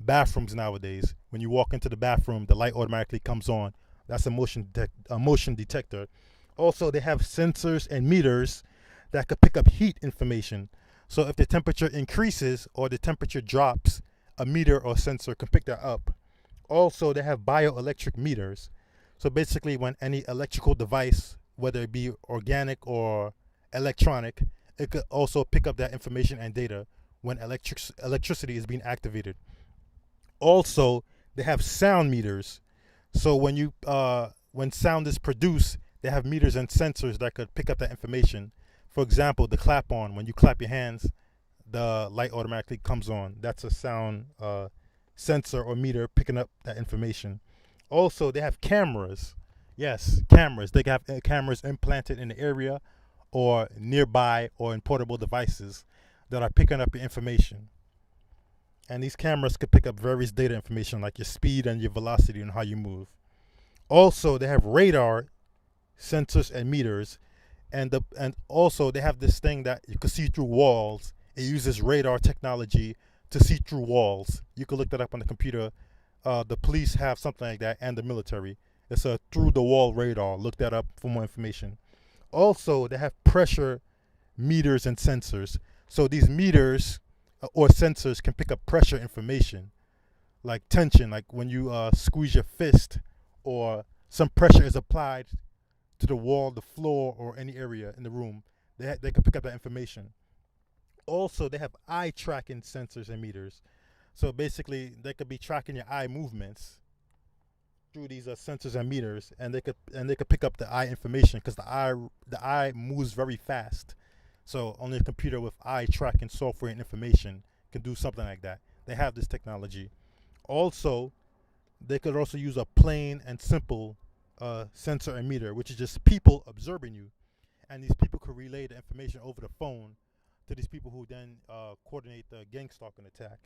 bathrooms nowadays. When you walk into the bathroom, the light automatically comes on. That's a motion detector. Also, they have sensors and meters that could pick up heat information. So if the temperature increases or the temperature drops, a meter or sensor can pick that up. Also, they have bioelectric meters. So basically, when any electrical device, whether it be organic or electronic, it could also pick up that information and data when electricity is being activated. Also, they have sound meters. So when sound is produced, they have meters and sensors that could pick up that information. For example, the clap on. When you clap your hands, the light automatically comes on. That's a sound sensor or meter picking up that information. Also, they have cameras. Yes, cameras. They have cameras implanted in the area or nearby or in portable devices that are picking up your information. And these cameras could pick up various data information like your speed and your velocity and how you move. Also, they have radar sensors and meters, and also they have this thing that you can see through walls. It uses radar technology to see through walls. You can look that up on the computer. The police have something like that, and the military. It's a through the wall radar. Look that up for more information. Also, they have pressure meters and sensors. So these meters or sensors can pick up pressure information, like tension, like when you squeeze your fist, or some pressure is applied to the wall, the floor, or any area in the room. They can pick up that information. Also, they have eye tracking sensors and meters. So basically, they could be tracking your eye movements through these sensors and meters, and they could pick up the eye information because the eye moves very fast. So only a computer with eye tracking software and information can do something like that. They have this technology. Also, they could also use a plain and simple sensor and meter, which is just people observing you, and these people could relay the information over the phone to these people who then coordinate the gang stalking attack.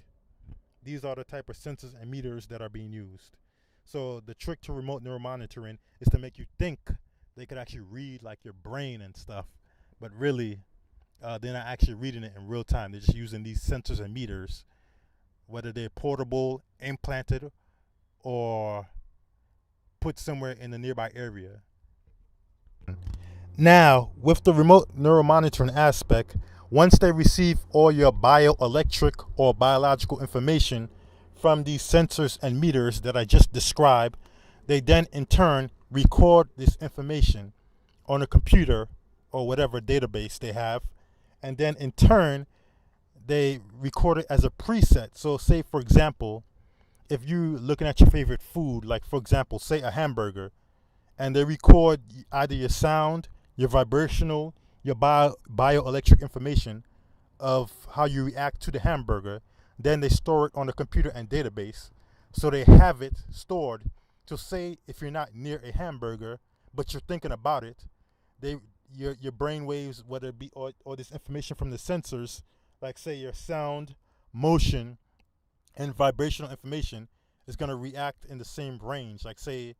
These are the type of sensors and meters that are being used. So the trick to remote neural monitoring is to make you think they could actually read like your brain and stuff, but really they're not actually reading it in real time. They're just using these sensors and meters, whether they're portable, implanted, or put somewhere in the nearby area. Now, with the remote neural monitoring aspect, once they receive all your bioelectric or biological information from these sensors and meters that I just described, they then in turn record this information on a computer or whatever database they have, and then in turn they record it as a preset. So say, for example, if you're looking at your favorite food, like for example, say a hamburger, and they record either your sound, your vibrational, your bioelectric information of how you react to the hamburger, then they store it on the computer and database. So they have it stored So say if you're not near a hamburger, but you're thinking about it, they your brain waves, whether it be or this information from the sensors, like say your sound, motion, and vibrational information, is gonna react in the same range. Like say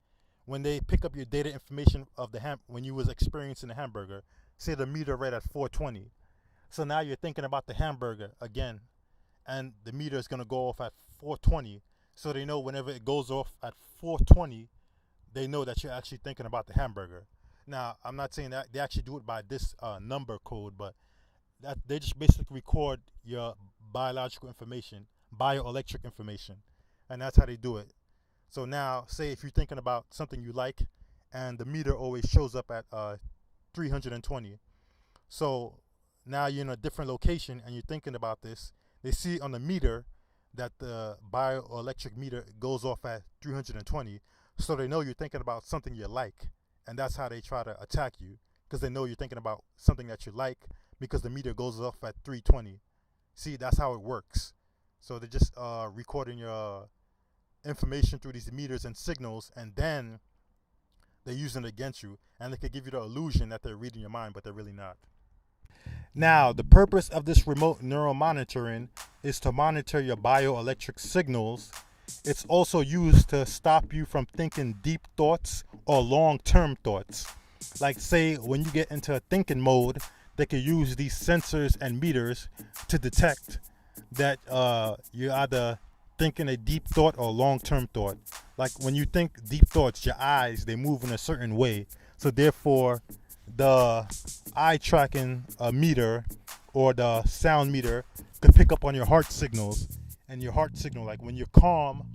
when they pick up your data information of the when you was experiencing the hamburger, say the meter read at 420. So now you're thinking about the hamburger again, and the meter is gonna go off at 420. So they know whenever it goes off at 420, they know that you're actually thinking about the hamburger. Now, I'm not saying that they actually do it by this number code, but that they just basically record your biological information, bioelectric information, and that's how they do it. So now, say if you're thinking about something you like, and the meter always shows up at 320. So now you're in a different location and you're thinking about this. They see on the meter that the bioelectric meter goes off at 320, so they know you're thinking about something you like, and that's how they try to attack you, because they know you're thinking about something that you like because the meter goes off at 320. See, that's how it works. So they're just recording your information through these meters and signals, and then they're using it against you, and they could give you the illusion that they're reading your mind, but they're really not. Now, the purpose of this remote neural monitoring is to monitor your bioelectric signals. It's also used to stop you from thinking deep thoughts or long-term thoughts. Like say when you get into a thinking mode, they can use these sensors and meters to detect that you're either thinking a deep thought or long-term thought. Like when you think deep thoughts, your eyes, they move in a certain way. So therefore, the eye tracking meter or the sound meter could pick up on your heart signals, and your heart signal, like when you're calm,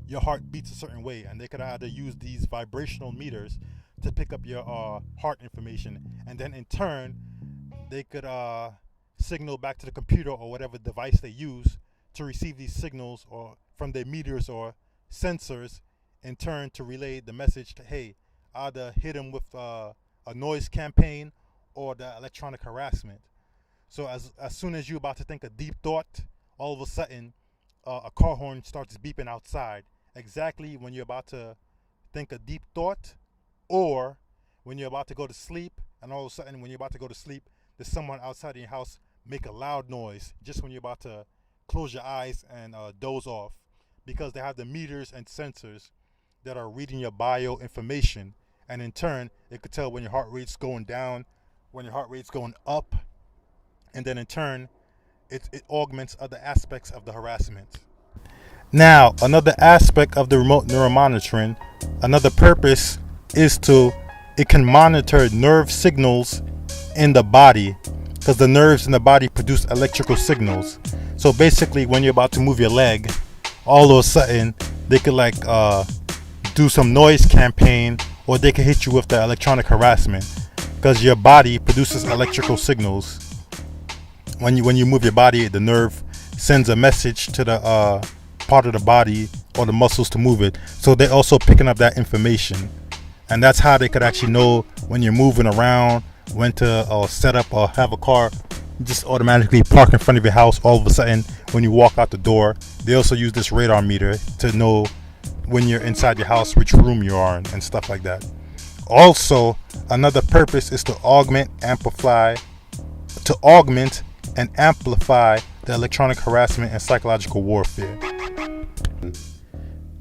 your heart beats a certain way, and they could either use these vibrational meters to pick up your heart information, and then in turn they could signal back to the computer or whatever device they use to receive these signals or from their meters or sensors, in turn to relay the message to, hey, either hit them with a noise campaign or the electronic harassment. So as soon as you're about to think a deep thought, all of a sudden a car horn starts beeping outside, exactly when you're about to think a deep thought, or when you're about to go to sleep, and all of a sudden when you're about to go to sleep, there's someone outside in your house make a loud noise just when you're about to close your eyes and doze off, because they have the meters and sensors that are reading your bio information, and in turn it could tell when your heart rate's going down, when your heart rate's going up, and then in turn it augments other aspects of the harassment. Now, another aspect of the remote neural monitoring, another purpose is it can monitor nerve signals in the body, because the nerves in the body produce electrical signals. So basically when you're about to move your leg, all of a sudden they could like do some noise campaign, or they can hit you with the electronic harassment, because your body produces electrical signals. When you move your body, the nerve sends a message to the part of the body or the muscles to move it. So they're also picking up that information, and that's how they could actually know when you're moving around, when to set up or have a car just automatically park in front of your house. All of a sudden when you walk out the door, they also use this radar meter to know when you're inside your house which room you are in and stuff like that. Also, another purpose is to augment and amplify the electronic harassment and psychological warfare.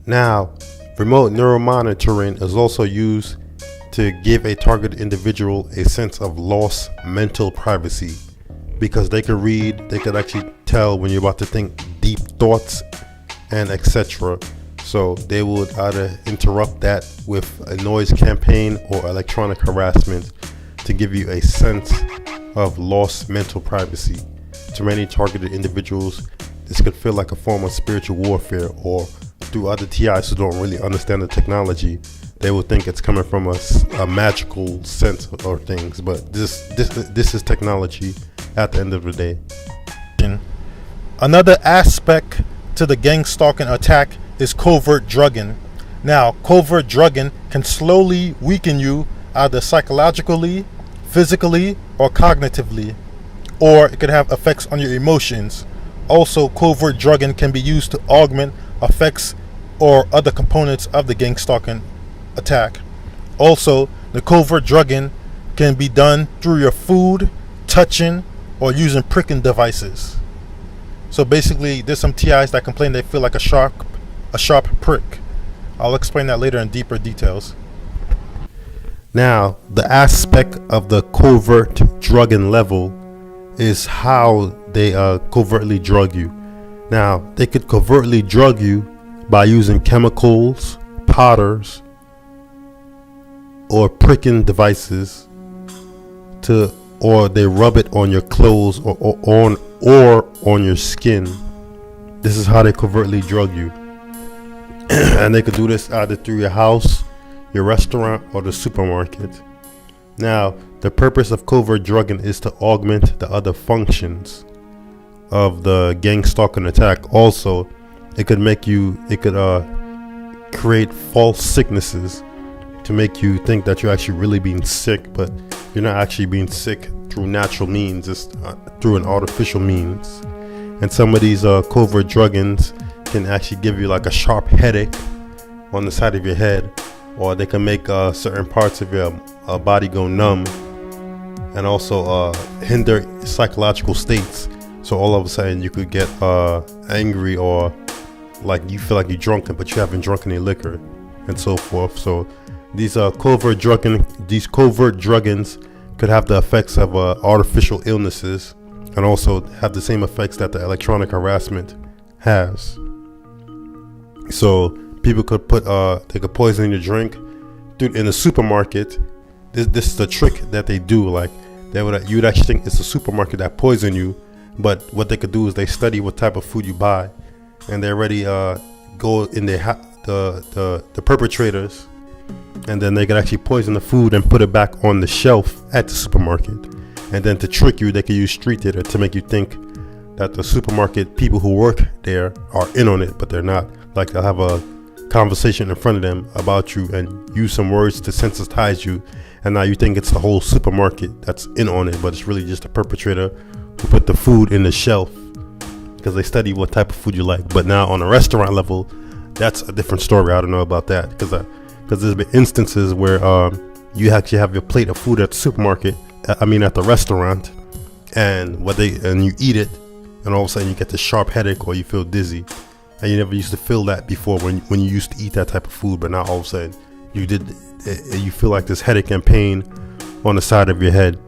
Now, remote neural monitoring is also used to give a targeted individual a sense of lost mental privacy, because they could actually tell when you're about to think deep thoughts and etc. So they would either interrupt that with a noise campaign or electronic harassment to give you a sense of lost mental privacy. To many targeted individuals, this could feel like a form of spiritual warfare, or through other TIs who don't really understand the technology, they will think it's coming from a magical sense or things. But this is technology at the end of the day. Another aspect to the Gangstalking attack is covert drugging. Now, covert drugging can slowly weaken you either psychologically, physically, or cognitively, or it could have effects on your emotions. Also, covert drugging can be used to augment effects or other components of the Gangstalking attack. Also, the covert drugging can be done through your food, touching, or using pricking devices. So basically, there's some TIs that complain they feel like a sharp prick. I'll explain that later in deeper details. Now, the aspect of the covert drugging level is how they covertly drug you. Now, they could covertly drug you by using chemicals, powders, or pricking devices or they rub it on your clothes or on your skin. This is how they covertly drug you. And they could do this either through your house, your restaurant, or the supermarket. Now, the purpose of covert drugging is to augment the other functions of the Gangstalking attack. Also, it could create false sicknesses to make you think that you're actually really being sick, but you're not actually being sick through natural means. It's through an artificial means. And some of these covert druggings can actually give you like a sharp headache on the side of your head, or they can make certain parts of your body go numb, and also hinder psychological states. So all of a sudden you could get angry, or like you feel like you're drunken but you haven't drunk any liquor, and so forth. So these covert druggings could have the effects of artificial illnesses, and also have the same effects that the electronic harassment has. So people could they could poison your drink in the supermarket. This is the trick that they do. Like you'd actually think it's the supermarket that poison you, but what they could do is they study what type of food you buy, and they already go in the perpetrators, and then they could actually poison the food and put it back on the shelf at the supermarket. And then to trick you, they could use street theater to make you think that the supermarket people who work there are in on it, but they're not. Like they'll have a conversation in front of them about you and use some words to sensitize you, and now you think it's the whole supermarket that's in on it, but it's really just a perpetrator who put the food in the shelf because they study what type of food you like. But now on a restaurant level, that's a different story. I don't know about that because there's been instances where you actually have your plate of food at the supermarket, at the restaurant, and you eat it, and all of a sudden you get this sharp headache or you feel dizzy, and you never used to feel that before when you used to eat that type of food, but now all of a sudden you feel like this headache and pain on the side of your head.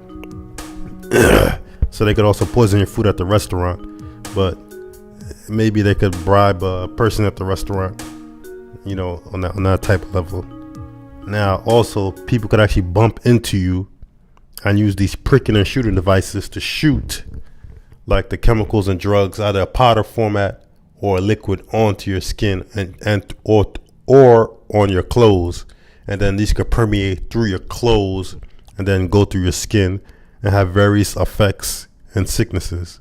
So they could also poison your food at the restaurant, but maybe they could bribe a person at the restaurant, on that type of level. Now, also, people could actually bump into you and use these pricking and shooting devices to shoot like the chemicals and drugs, either a powder format or a liquid, onto your skin or on your clothes. And then these could permeate through your clothes and then go through your skin and have various effects and sicknesses.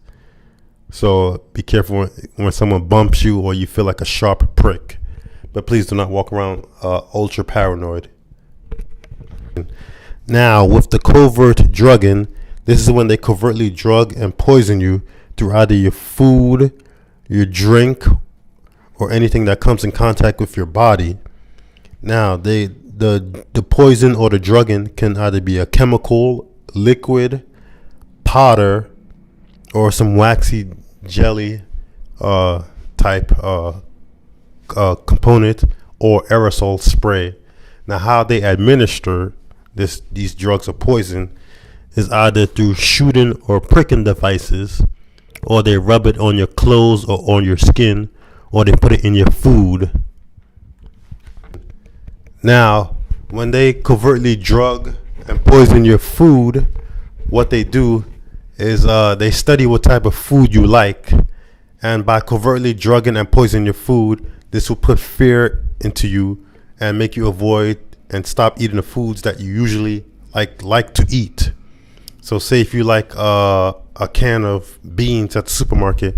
So be careful when someone bumps you or you feel like a sharp prick. But please do not walk around ultra paranoid. Now, with the covert drugging, this is when they covertly drug and poison you through either your food, your drink, or anything that comes in contact with your body. Now, the poison or the drugging can either be a chemical, liquid, powder, or some waxy jelly type component, or aerosol spray. Now, how they administer these drugs or poison is either through shooting or pricking devices, or they rub it on your clothes or on your skin, or they put it in your food. Now, when they covertly drug and poison your food, what they do is they study what type of food you like, and by covertly drugging and poisoning your food, this will put fear into you and make you avoid and stop eating the foods that you usually like to eat. So say if you like a can of beans at the supermarket,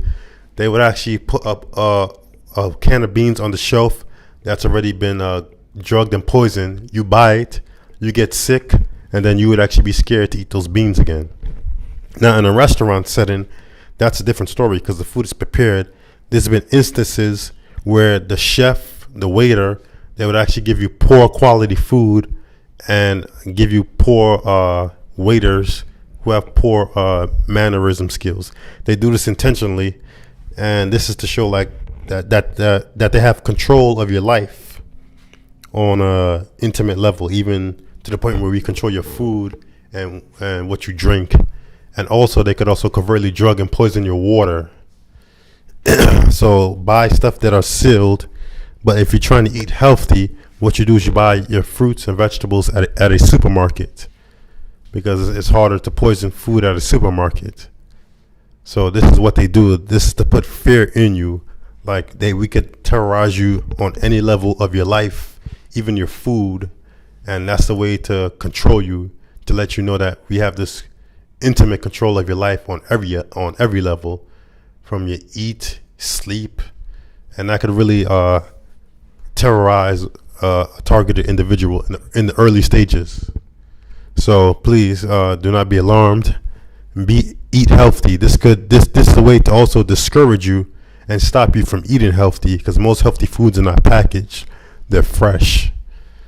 they would actually put up a can of beans on the shelf that's already been drugged and poisoned. You buy it, you get sick, and then you would actually be scared to eat those beans again. Now, in a restaurant setting, that's a different story because the food is prepared. There's been instances where the chef, the waiter, they would actually give you poor quality food and give you poor waiters who have poor mannerism skills. They do this intentionally, and this is to show like that they have control of your life on a intimate level, even to the point where we control your food and what you drink. And also they could also covertly drug and poison your water. So buy stuff that are sealed. But if you're trying to eat healthy, what you do is you buy your fruits and vegetables at a supermarket, because it's harder to poison food at a supermarket. So this is what they do. This is to put fear in you. Like we could terrorize you on any level of your life, even your food. And that's the way to control you, to let you know that we have this intimate control of your life on every level, from your eat, sleep. And that could really terrorize a targeted individual in the early stages. So please do not be alarmed. Eat healthy. This is a way to also discourage you and stop you from eating healthy, because most healthy foods are not packaged, they're fresh.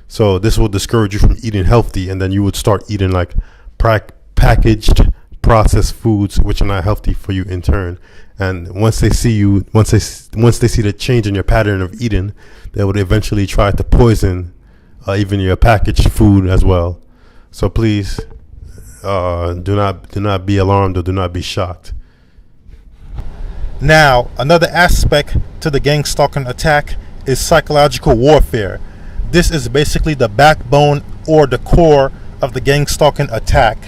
So this will discourage you from eating healthy, and then you would start eating like packaged processed foods, which are not healthy for you in turn. And once they see the change in your pattern of eating, they would eventually try to poison even your packaged food as well. So please do not be alarmed, or do not be shocked. Now, another aspect to the gang stalking attack is psychological warfare. This is basically the backbone or the core of the gang stalking attack.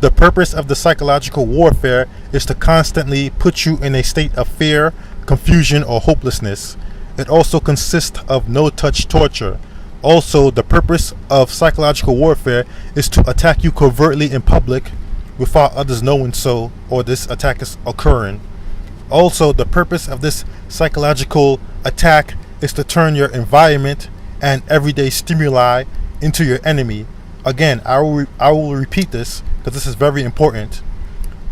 The purpose of the psychological warfare is to constantly put you in a state of fear, confusion, or hopelessness. It also consists of no-touch torture. Also, the purpose of psychological warfare is to attack you covertly in public without others knowing so, or this attack is occurring. Also, the purpose of this psychological attack is to turn your environment and everyday stimuli into your enemy. Again, I will repeat this because this is very important.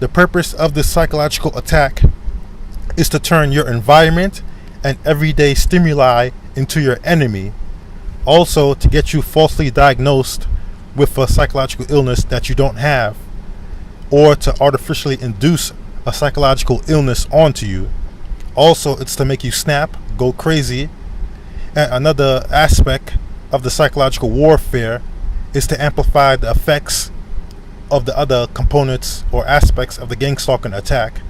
The purpose of this psychological attack is to turn your environment and everyday stimuli into your enemy. Also, to get you falsely diagnosed with a psychological illness that you don't have, or to artificially induce a psychological illness onto you. Also, it's to make you snap, go crazy. And another aspect of the psychological warfare is to amplify the effects of the other components or aspects of the gang stalking attack.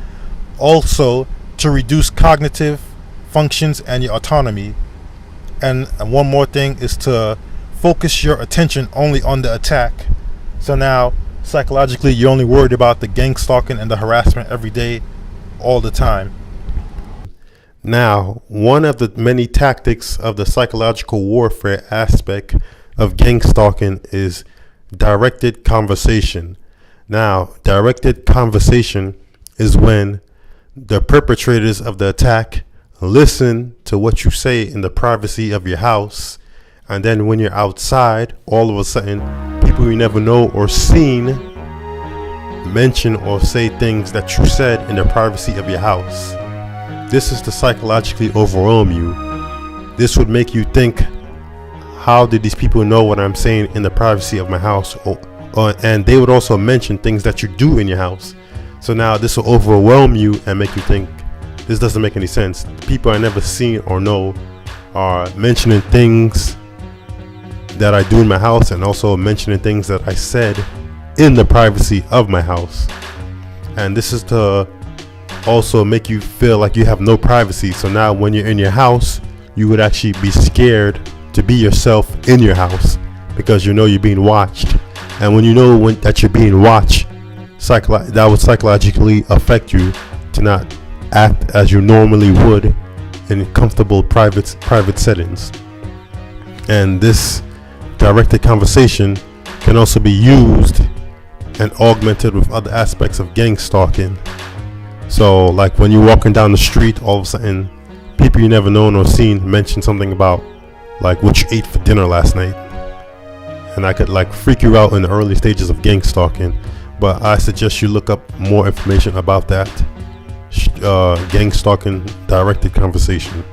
Also, to reduce cognitive functions and your autonomy. And one more thing is to focus your attention only on the attack. So now, psychologically, you're only worried about the gang stalking and the harassment every day, all the time. Now, one of the many tactics of the psychological warfare aspect of gang stalking is directed conversation. Now, directed conversation is when the perpetrators of the attack listen to what you say in the privacy of your house, and then when you're outside, all of a sudden, people you never know or seen mention or say things that you said in the privacy of your house. This is to psychologically overwhelm you. This would make you think, how did these people know what I'm saying in the privacy of my house? And they would also mention things that you do in your house. So now this will overwhelm you and make you think, this doesn't make any sense. People I never seen or know are mentioning things that I do in my house, and also mentioning things that I said in the privacy of my house. And this is to also make you feel like you have no privacy. So now when you're in your house, you would actually be scared to be yourself in your house, because you know you're being watched. And when you know that you're being watched, that would psychologically affect you to not act as you normally would in comfortable private settings. And this directed conversation can also be used and augmented with other aspects of gang stalking. So like when you're walking down the street, all of a sudden people you never known or seen mention something about like what you ate for dinner last night, and that could like freak you out in the early stages of gang stalking. But I suggest you look up more information about that gang stalking directed conversation.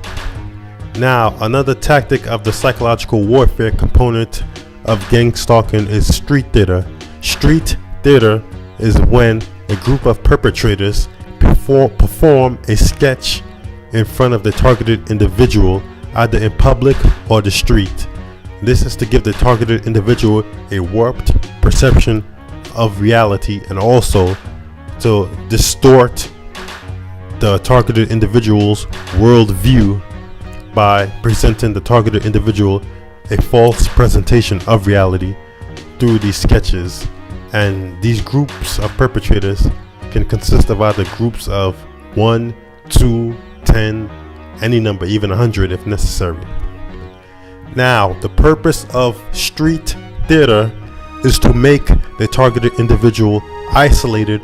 Now, another tactic of the psychological warfare component of gangstalking is street theater. Street theater is when a group of perpetrators perform a sketch in front of the targeted individual, either in public or the street. This is to give the targeted individual a warped perception of reality, and also to distort the targeted individual's worldview by presenting the targeted individual a false presentation of reality through these sketches. And these groups of perpetrators can consist of either groups of 1, 2, 10, any number, even 100 if necessary. Now, the purpose of street theater is to make the targeted individual isolated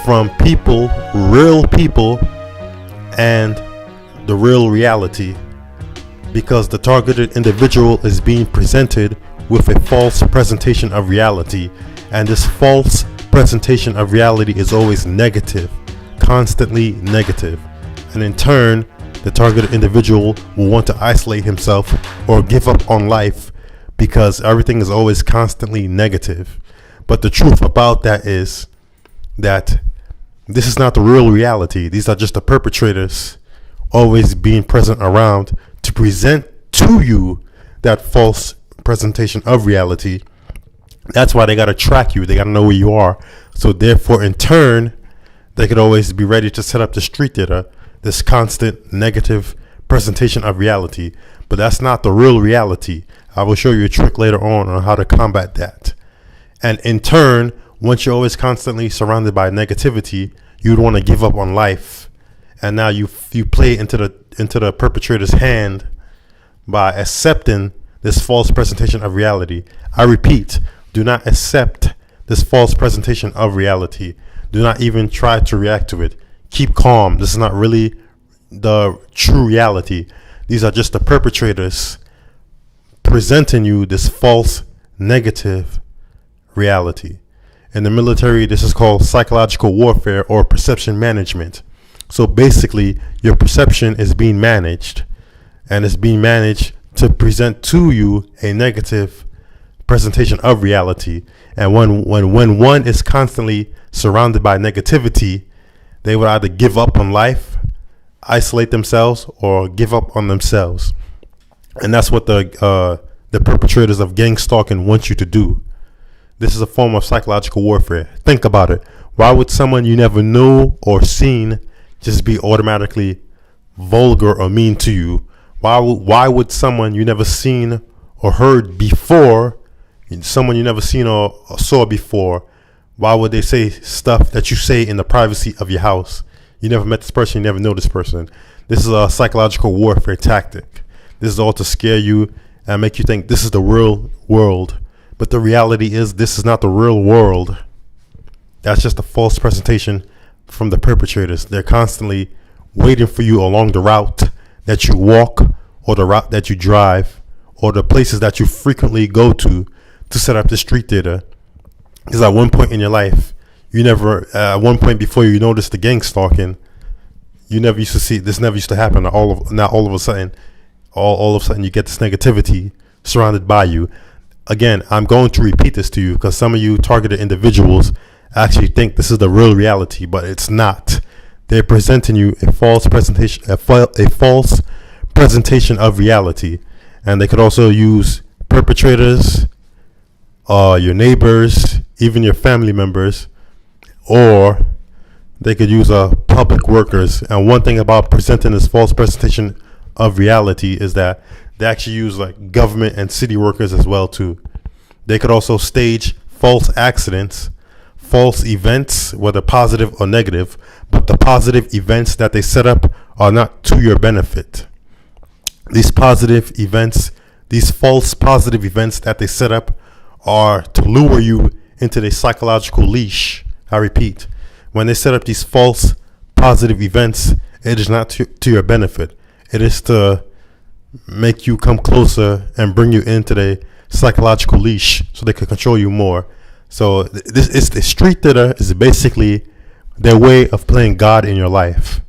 from people, real people, and the real reality, because the targeted individual is being presented with a false presentation of reality, and this false presentation of reality is always negative, constantly negative, and in turn the targeted individual will want to isolate himself or give up on life because everything is always constantly negative. But the truth about that is that this is not the real reality. These are just the perpetrators always being present around to present to you that false presentation of reality. That's why they got to track you. They got to know where you are. So therefore, in turn, they could always be ready to set up the street theater, this constant negative presentation of reality. But that's not the real reality. I will show you a trick later on how to combat that. And in turn, once you're always constantly surrounded by negativity, you'd want to give up on life. And now you play into the perpetrator's hand by accepting this false presentation of reality. I repeat, do not accept this false presentation of reality. Do not even try to react to it. Keep calm. This is not really the true reality. These are just the perpetrators presenting you this false negative reality. In the military, this is called psychological warfare or perception management. So basically, your perception is being managed, and it's being managed to present to you a negative presentation of reality. And when one is constantly surrounded by negativity, they would either give up on life, isolate themselves, or give up on themselves. And that's what the perpetrators of gangstalking want you to do. This is a form of psychological warfare. Think about it. Why would someone you never know or seen just be automatically vulgar or mean to you? Why would someone you never seen or heard before, someone you never seen or saw before, why would they say stuff that you say in the privacy of your house? You never met this person, you never know this person. This is a psychological warfare tactic. This is all to scare you and make you think this is the real world. But the reality is this is not the real world. That's just a false presentation from the perpetrators. They're constantly waiting for you along the route that you walk, or the route that you drive, or the places that you frequently go to set up the street theater. Because at one point in your life, at one point before you noticed the gang stalking, you never used to see this. Never used to happen. Now all of a sudden you get this negativity surrounded by you. Again, I'm going to repeat this to you because some of you targeted individuals actually think this is the real reality, but it's not. They're presenting you a false presentation, a false presentation of reality. And they could also use perpetrators, your neighbors, even your family members, or they could use public workers. And one thing about presenting this false presentation of reality is that they actually use like government and city workers as well too. They could also stage false accidents, false events, whether positive or negative, but the positive events that they set up are not to your benefit. These positive events, these false positive events that they set up are to lure you into the psychological leash. I repeat, when they set up these false positive events, it is not to your benefit. It is to make you come closer and bring you into the psychological leash so they can control you more. So this is the street theater is basically their way of playing God in your life.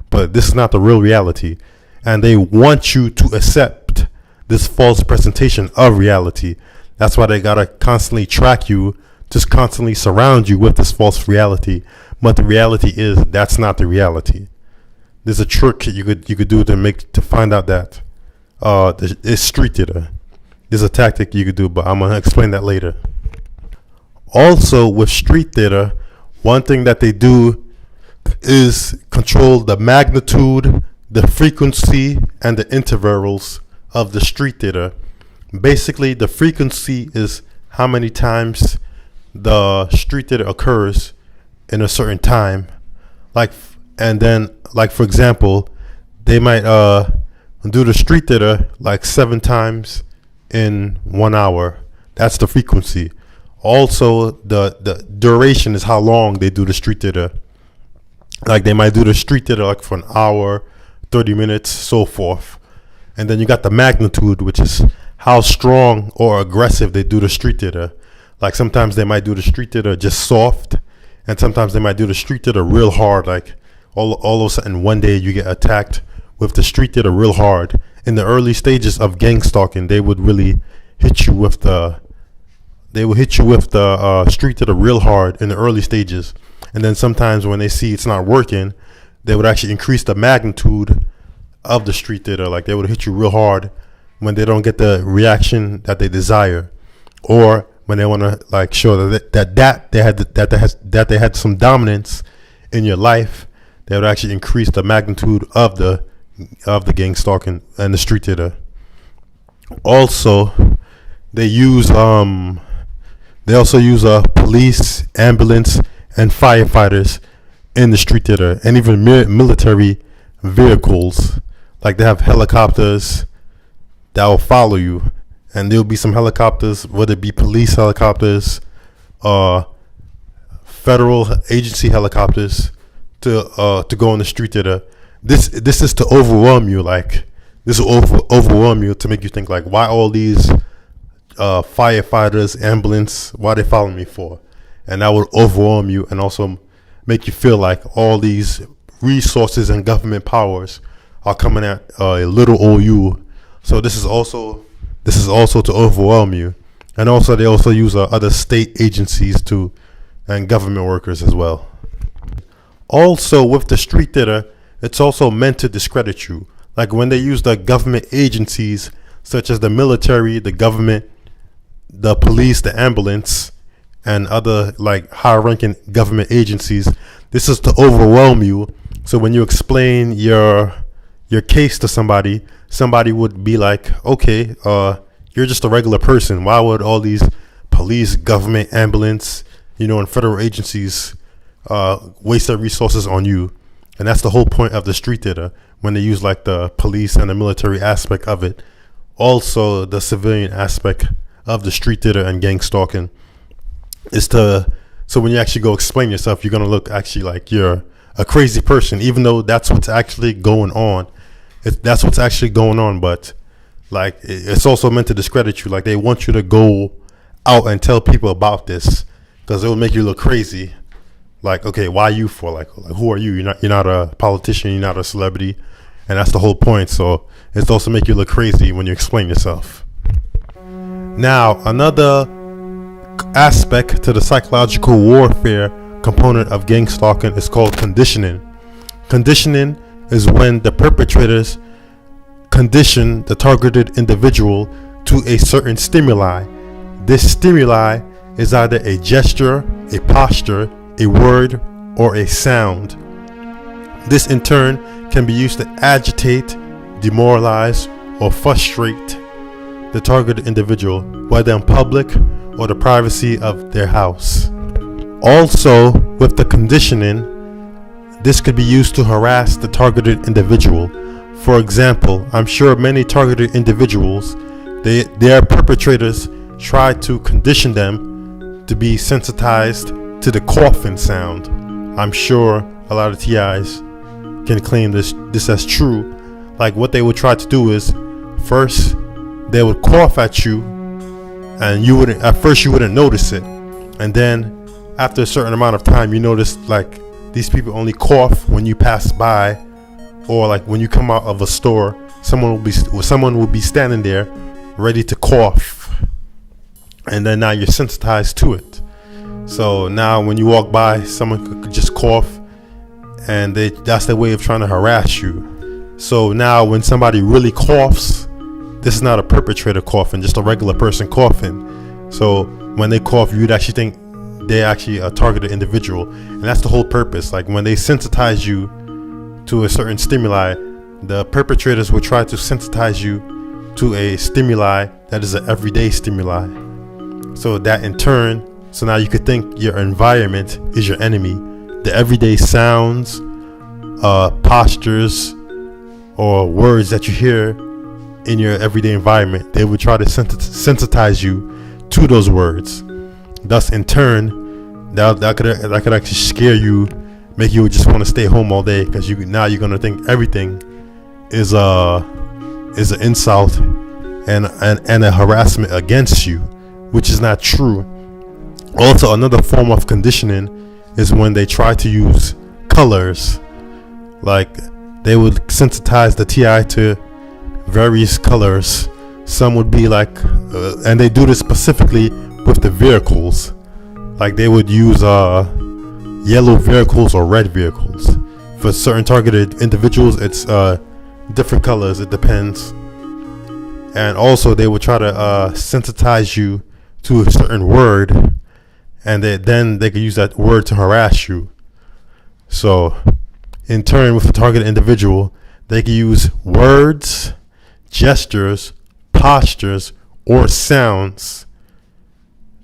But this is not the real reality. and they want you to accept this false presentation of reality. That's why they gotta constantly track you, just constantly surround you with this false reality. But the reality is that's not the reality. There's a trick you could do to find out that it's street theater. There's a tactic you could do, but I'm gonna explain that later. Also, with street theater, one thing that they do is control the magnitude, the frequency, and the intervals of the street theater. Basically, the frequency is how many times the street theater occurs in a certain time. And then, for example, they might do the street theater 7 times in 1 hour. That's the frequency. Also, the duration is how long they do the street theater. They might do the street theater for an hour, 30 minutes, so forth. And then you got the magnitude, which is how strong or aggressive they do the street theater. Sometimes they might do the street theater just soft, and sometimes they might do the street theater real hard. All of a sudden one day you get attacked with the street theater real hard. In the early stages of gangstalking, they would really hit you with the street theater real hard in the early stages. And then sometimes when they see it's not working, they would actually increase the magnitude of the street theater. They would hit you real hard when they don't get the reaction that they desire, or when they want to show that they had some dominance in your life. They would actually increase the magnitude of the gangstalking and the street theater. Also, they also use police, ambulance, and firefighters in the street theater, and even military vehicles. They have helicopters that will follow you, and there'll be some helicopters, whether it be police helicopters, federal agency helicopters, to go in the street theater. This is to overwhelm you. This will overwhelm you to make you think why all these firefighters, ambulance, why they following me for? And that would overwhelm you and also make you feel like all these resources and government powers are coming at a little old you. So this is also to overwhelm you. And also they also use other state agencies too, and government workers as well. Also, with the street theater, it's also meant to discredit you. When they use the government agencies such as the military, the government, the police, the ambulance, and other high-ranking government agencies, this is to overwhelm you. So when you explain your case to somebody would be okay, you're just a regular person. Why would all these police, government, ambulance, and federal agencies waste their resources on you? And that's the whole point of the street theater, when they use the police and the military aspect of it. Also, the civilian aspect of the street theater and gang stalking is so when you actually go explain yourself, you're going to look actually like you're a crazy person, even though that's what's actually going on. That's what's actually going on, but it's also meant to discredit you. They want you to go out and tell people about this because it will make you look crazy. Okay, why you for? Who are you? You're not a politician. You're not a celebrity, and that's the whole point. So it's also make you look crazy when you explain yourself. Now, another aspect to the psychological warfare component of gang stalking is called conditioning. Conditioning is when the perpetrators condition the targeted individual to a certain stimuli. This stimuli is either a gesture, a posture, a word, or a sound. This in turn can be used to agitate, demoralize, or frustrate the targeted individual, whether in public or the privacy of their house. Also, with the conditioning, this could be used to harass the targeted individual. For example, I'm sure many targeted individuals, their perpetrators try to condition them to be sensitized to the coughing sound. I'm sure a lot of TIs can claim this as true. What they would try to do is, first they would cough at you, and at first you wouldn't notice it, and then after a certain amount of time you notice these people only cough when you pass by, or like when you come out of a store, someone will be standing there ready to cough, and then now you're sensitized to it. So now when you walk by, someone could just cough, and that's their way of trying to harass you. So now when somebody really coughs, this is not a perpetrator coughing, just a regular person coughing. So when they cough, you'd actually think they're actually a targeted individual, and that's the whole purpose. Like when they sensitize you to a certain stimuli, the perpetrators will try to sensitize you to a stimuli that is an everyday stimuli. So that in turn, so now you could think your environment is your enemy. The everyday sounds, postures, or words that you hear in your everyday environment, they would try to sensitize you to those words. Thus, in turn, that could actually scare you, make you just want to stay home all day, because now you're gonna think everything is an insult and a harassment against you, which is not true. Also, another form of conditioning is when they try to use colors. Like they would sensitize the TI to various colors. Some would be like, and they do this specifically with the vehicles. Like they would use yellow vehicles or red vehicles. For certain targeted individuals, it's different colors. It depends. And also, they would try to sensitize you to a certain word, and then they could use that word to harass you. So, in turn, with a targeted individual, they could use words, gestures, postures, or sounds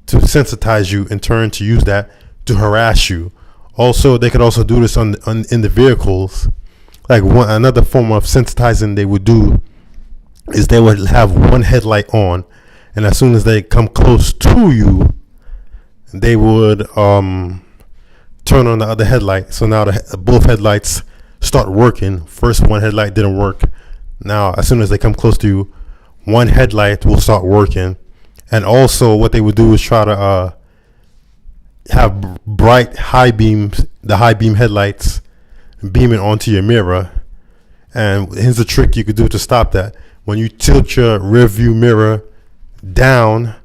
to sensitize you, in turn to use that to harass you. Also, they could also do this in the vehicles. Like another form of sensitizing they would do is they would have one headlight on, and as soon as they come close to you, they would turn on the other headlight. So now both headlights start working. First one headlight didn't work. Now as soon as they come close to you, one headlight will start working. And also what they would do is try to have bright the high beam headlights beaming onto your mirror. And here's a trick you could do to stop that. When you tilt your rear view mirror down,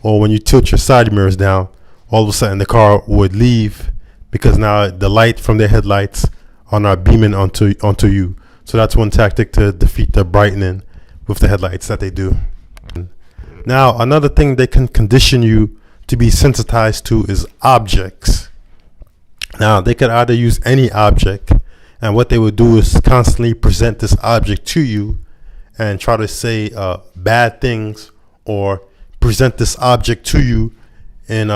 or when you tilt your side mirrors down, all of a sudden the car would leave, because now the light from their headlights are not beaming onto you. So that's one tactic to defeat the brightening with the headlights that they do. Now, another thing they can condition you to be sensitized to is objects. Now, they could either use any object, and what they would do is constantly present this object to you and try to say bad things, or present this object to you in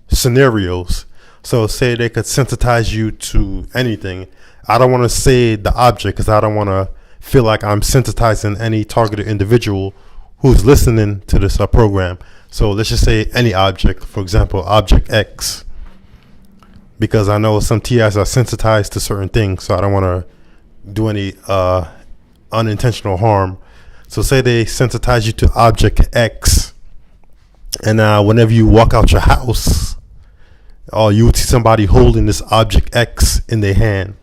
scenarios. So say they could sensitize you to anything. I don't want to say the object because I don't want to feel like I'm sensitizing any targeted individual who's listening to this program. So let's just say any object, for example, object X, because I know some TIs are sensitized to certain things, so I don't want to do any unintentional harm. So say they sensitize you to object X, and whenever you walk out your house, you would see somebody holding this object X in their hand.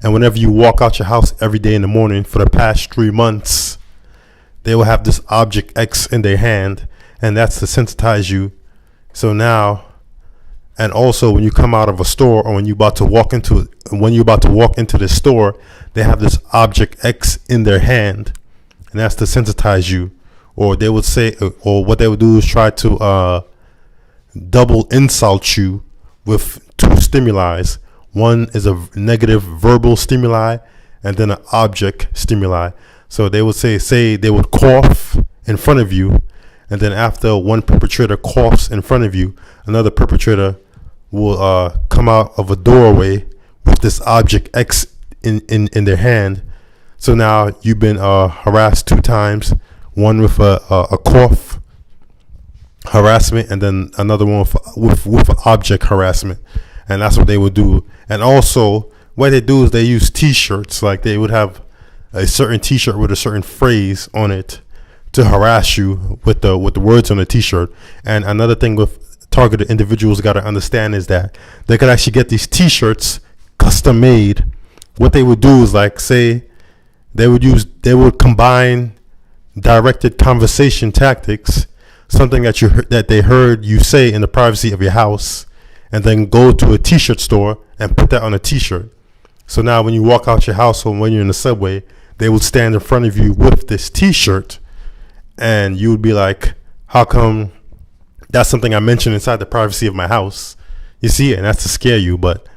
And whenever you walk out your house every day in the morning for the past 3 months, they will have this object X in their hand, and that's to sensitize you. So now, and also when you come out of a store, or when you're about to walk into the store, they have this object X in their hand, and that's to sensitize you. Or they would say, or what they would do is try to double insult you with 2 stimuli. One is a negative verbal stimuli, and then an object stimuli. So they would say they would cough in front of you, and then after one perpetrator coughs in front of you, another perpetrator will come out of a doorway with this object X in their hand. So now you've been harassed 2 times, one with a cough harassment, and then another one with object harassment. And that's what they would do. And also what they do is they use t-shirts. Like they would have a certain t-shirt with a certain phrase on it to harass you with the words on the t-shirt. And another thing with targeted individuals got to understand is that they could actually get these t-shirts custom made. What they would do is, like, say they would combine directed conversation tactics, something that they heard you say in the privacy of your house, and then go to a t-shirt store and put that on a t-shirt. So now when you walk out your house or when you're in the subway, they would stand in front of you with this t-shirt, and you would be like, how come that's something I mentioned inside the privacy of my house? You see, and that's to scare you. But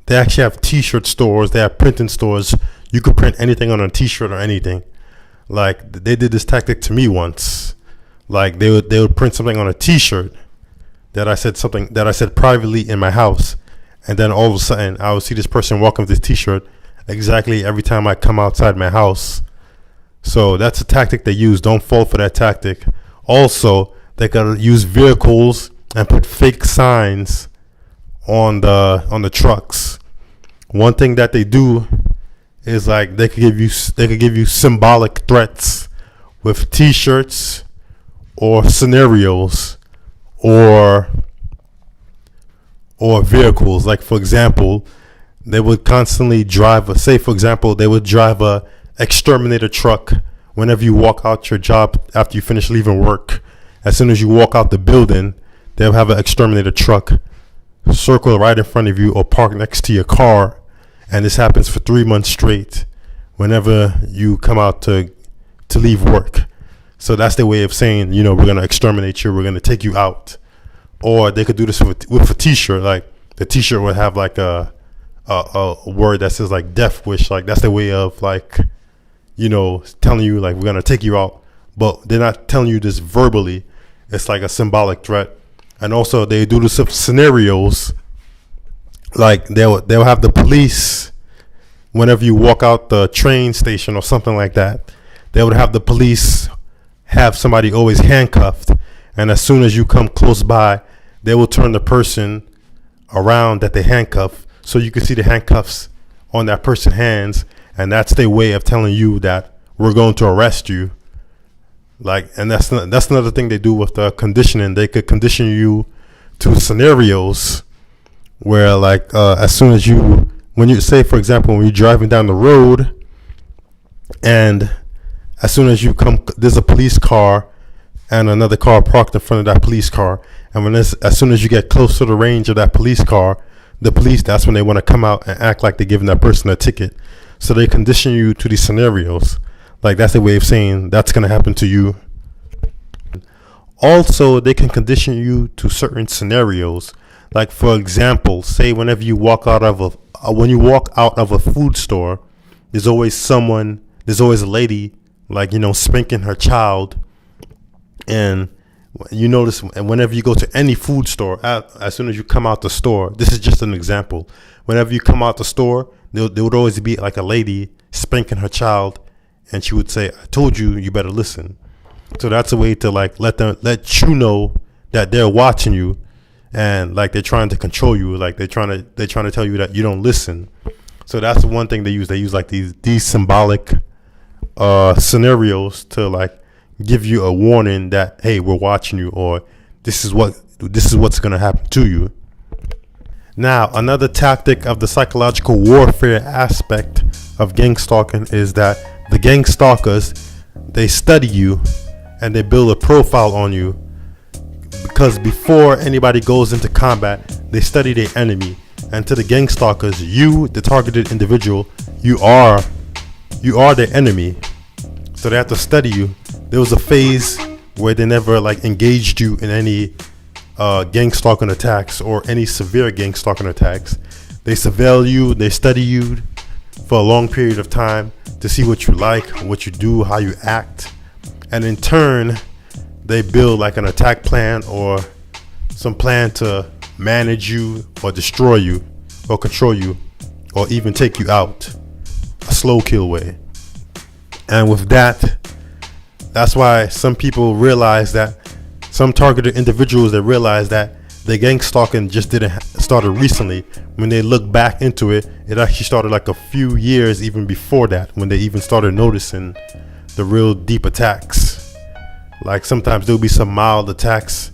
they actually have t-shirt stores, they have printing stores. You could print anything on a t-shirt or anything. Like, they did this tactic to me once. Like, they would print something on a t-shirt that I said privately in my house, and then all of a sudden I would see this person walking with this t-shirt exactly every time I come outside my house. So that's a tactic they use. Don't fall for that tactic. Also, they could use vehicles and put fake signs on the trucks. One thing that they do is, like, they could give you symbolic threats with t-shirts or scenarios or vehicles. Like, for example, they would constantly drive they would drive a exterminator truck whenever you walk out your job after you finish leaving work. As soon as you walk out the building, they'll have an exterminator truck circle right in front of you or park next to your car. And this happens for 3 months straight whenever you come out to leave work. So that's their way of saying, we're going to exterminate you. We're going to take you out. Or they could do this with a t-shirt. Like, the t-shirt would have like a word that says like death wish. Like, that's their way of, like, telling you, like, we're going to take you out. But they're not telling you this verbally. It's like a symbolic threat. And also they do this with scenarios. Like, they'll have the police, whenever you walk out the train station or something like that, they would have the police have somebody always handcuffed. And as soon as you come close by, they will turn the person around that they handcuff, so you can see the handcuffs on that person's hands. And that's their way of telling you that we're going to arrest you. Like, and that's another thing they do with the conditioning. They could condition you to scenarios where, like, as soon as when you say, for example, when you're driving down the road, and as soon as you come, there's a police car and another car parked in front of that police car. And as soon as you get close to the range of that police car, the police, that's when they want to come out and act like they're giving that person a ticket. So they condition you to these scenarios. Like, that's a way of saying that's going to happen to you. Also, they can condition you to certain scenarios. Like, for example, say whenever you walk out of a food store, there's always a lady, like, spanking her child. And you notice, and whenever you go to any food store, as soon as you come out the store, this is just an example. Whenever you come out the store, there would always be like a lady spanking her child, and she would say, "I told you, you better listen." So that's a way to, like, let you know that they're watching you, and, like, they're trying to control you. Like, they're trying to tell you that you don't listen. So that's the one thing they use. They use, like, these symbolic scenarios to, like, give you a warning that, hey, we're watching you, or this is what's going to happen to you. Now, another tactic of the psychological warfare aspect of gang stalking is that the gang stalkers, they study you and they build a profile on you, because before anybody goes into combat, they study their enemy. And to the gang stalkers, you, the targeted individual, you are their enemy. So they have to study you. There was a phase where they never, like, engaged you in any gang stalking attacks or any severe gang stalking attacks. They surveil you, they study you for a long period of time to see what you like, what you do, how you act. And in turn, they build, like, an attack plan or some plan to manage you or destroy you or control you or even take you out a slow kill way. And with that's why some people realize that, some targeted individuals that realize that the gang stalking just didn't started recently. When they look back into it, it actually started like a few years even before that, when they even started noticing the real deep attacks. Like, sometimes there'll be some mild attacks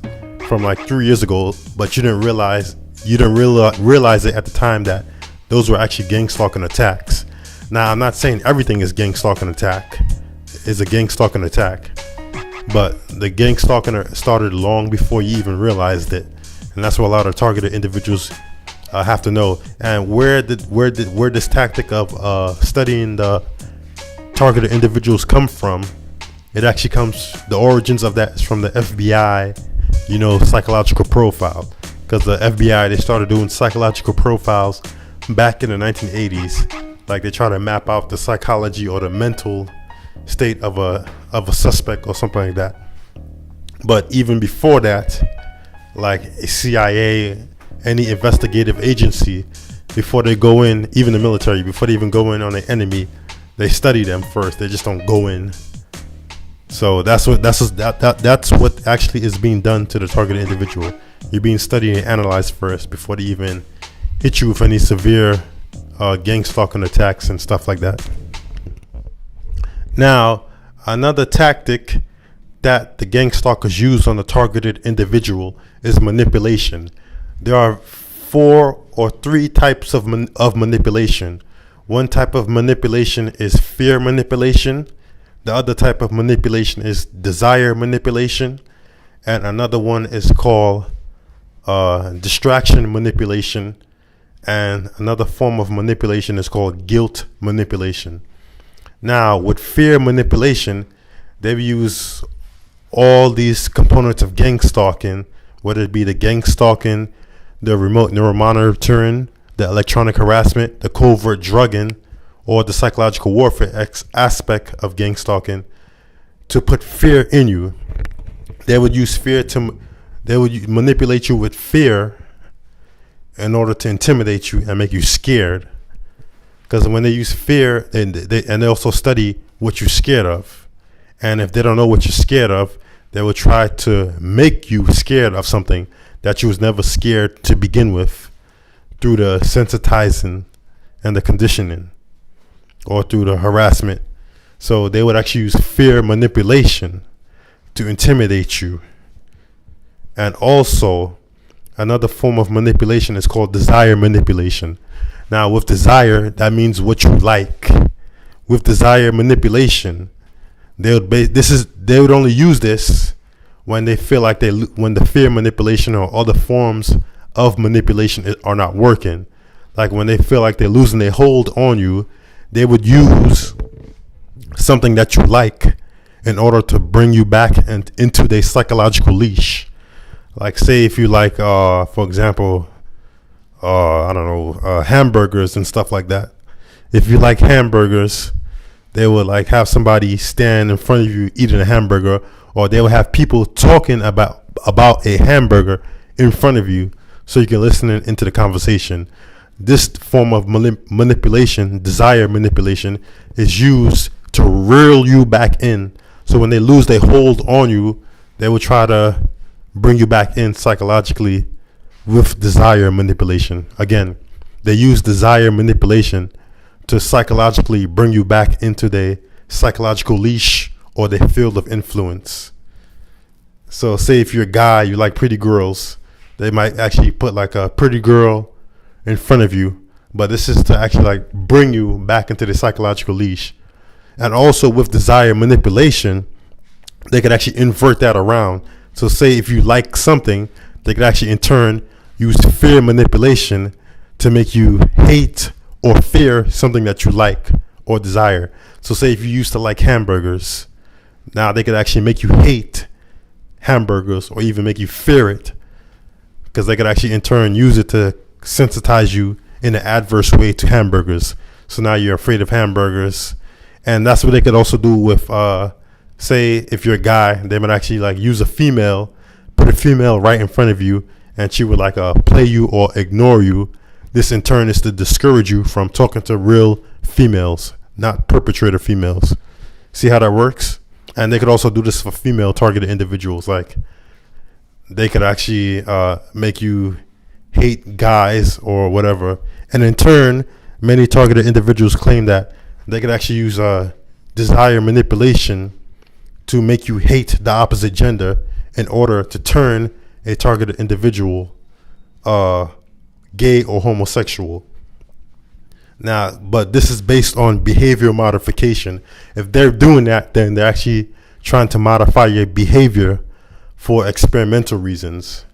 from like 3 years ago, but you didn't realize it at the time that those were actually gang stalking attacks. Now, I'm not saying everything is gang stalking attack. Is a gang stalking attack, but the gang stalking started long before you even realized it, and that's what a lot of targeted individuals have to know. And where this tactic of studying the targeted individuals come from? It actually comes, the origins of that is from the FBI, psychological profile. Because the FBI, they started doing psychological profiles back in the 1980s. Like they try to map out the psychology or the mental state of a suspect or something like that. But even before that, like a CIA, any investigative agency, before they go in, even the military, before they even go in on an enemy, they study them first. They just don't go in. So that's what actually is being done to the targeted individual. You're being studied and analyzed first before they even hit you with any severe gang stalking attacks and stuff like that. Now, another tactic that the gang stalkers use on the targeted individual is manipulation. There are 4 or 3 types of manipulation. One type of manipulation is fear manipulation. The other type of manipulation is desire manipulation. And another one is called distraction manipulation. And another form of manipulation is called guilt manipulation. Now, with fear manipulation, they use all these components of gang stalking, whether it be the gang stalking, the remote neuromonitoring, the electronic harassment, the covert drugging, or the psychological warfare aspect of gang stalking, to put fear in you. They would use fear they would manipulate you with fear in order to intimidate you and make you scared. Because when they use fear, and they also study what you're scared of, and if they don't know what you're scared of, they will try to make you scared of something that you was never scared to begin with, through the sensitizing and the conditioning, or through the harassment. So they would actually use fear manipulation to intimidate you. And also, another form of manipulation is called desire manipulation. Now, with desire, that means what you like. With desire manipulation, they would only use this when they feel like when the fear manipulation or other forms of manipulation are not working. Like when they feel like they're losing their hold on you, they would use something that you like in order to bring you back into their psychological leash. Like, say if you like, for example, hamburgers and stuff like that. If you like hamburgers, they would like have somebody stand in front of you eating a hamburger, or they would have people talking about a hamburger in front of you, so you can listen into the conversation. This form of manipulation, desire manipulation, is used to reel you back in. So when they lose their hold on you, they will try to bring you back in psychologically with desire manipulation. Again, they use desire manipulation to psychologically bring you back into their psychological leash or their field of influence. So say if you're a guy, you like pretty girls, they might actually put like a pretty girl in front of you, but this is to actually like bring you back into the psychological leash. And also with desire manipulation, they could actually invert that around. So say if you like something, they could actually in turn use fear manipulation to make you hate or fear something that you like or desire. So say if you used to like hamburgers, now they could actually make you hate hamburgers or even make you fear it, because they could actually in turn use it to sensitize you in an adverse way to hamburgers. So now you're afraid of hamburgers. And that's what they could also do with, say if you're a guy, they might actually like use a female, put a female right in front of you, and she would like play you or ignore you. This in turn is to discourage you from talking to real females, not perpetrator females. See how that works? And they could also do this for female targeted individuals. Like they could actually make you hate guys or whatever. And in turn, many targeted individuals claim that they could actually use desire manipulation to make you hate the opposite gender in order to turn a targeted individual gay or homosexual. Now, but this is based on behavioral modification. If they're doing that, then they're actually trying to modify your behavior for experimental reasons.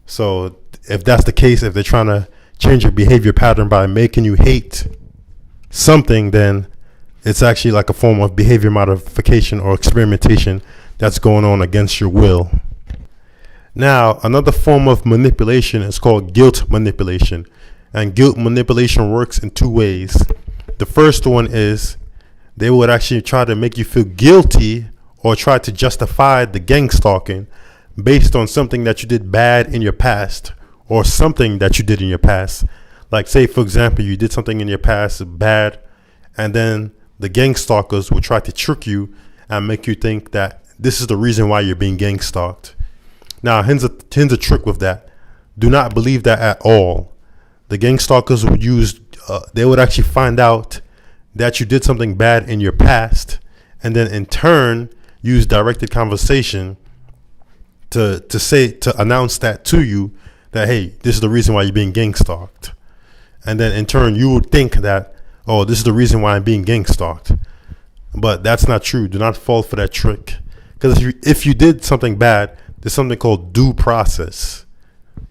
So if that's the case, if they're trying to change your behavior pattern by making you hate something, then it's actually like a form of behavior modification or experimentation that's going on against your will. Now, another form of manipulation is called guilt manipulation. And guilt manipulation works in two ways. The first one is they would actually try to make you feel guilty or try to justify the gang stalking based on something that you did bad in your past or something that you did in your past. Like, say, for example, you did something in your past bad, and then the gang stalkers will try to trick you and make you think that this is the reason why you're being gang stalked. Now, here's a trick with that. Do not believe that at all. The gang stalkers would they would actually find out that you did something bad in your past, and then in turn use directed conversation to announce that to you, that, hey, this is the reason why you're being gang stalked. And then in turn you would think that, oh, this is the reason why I'm being gang stalked. But that's not true. Do not fall for that trick. Because if you did something bad, there's something called due process,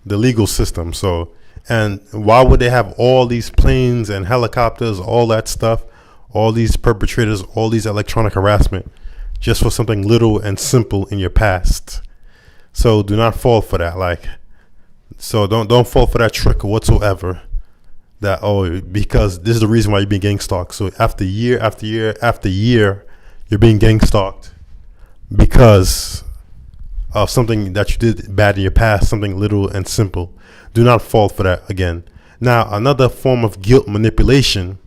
the legal system. So, and why would they have all these planes and helicopters, all that stuff, all these perpetrators, all these electronic harassment, just for something little and simple in your past? So do not fall for that. So don't fall for that trick whatsoever. That, oh, because this is the reason why you're being gang stalked. So after year after year after year, you're being gang stalked because of something that you did bad in your past, something little and simple. Do not fall for that again. Now, another form of guilt manipulation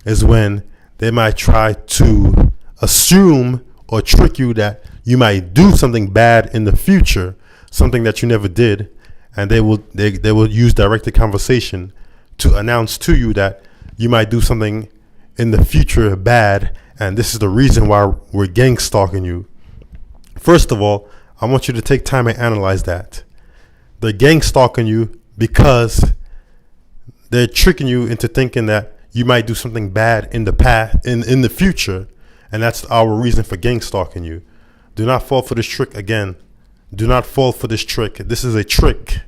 is when they might try to assume or trick you that you might do something bad in the future, something that you never did, and they will use directed conversation to announce to you that you might do something in the future bad, and this is the reason why we're gang stalking you. First of all, I want you to take time and analyze that. They're gang stalking you because they're tricking you into thinking that you might do something bad in the past, in the future, and that's our reason for gang stalking you. Do not fall for this trick again. Do not fall for this trick. This is a trick.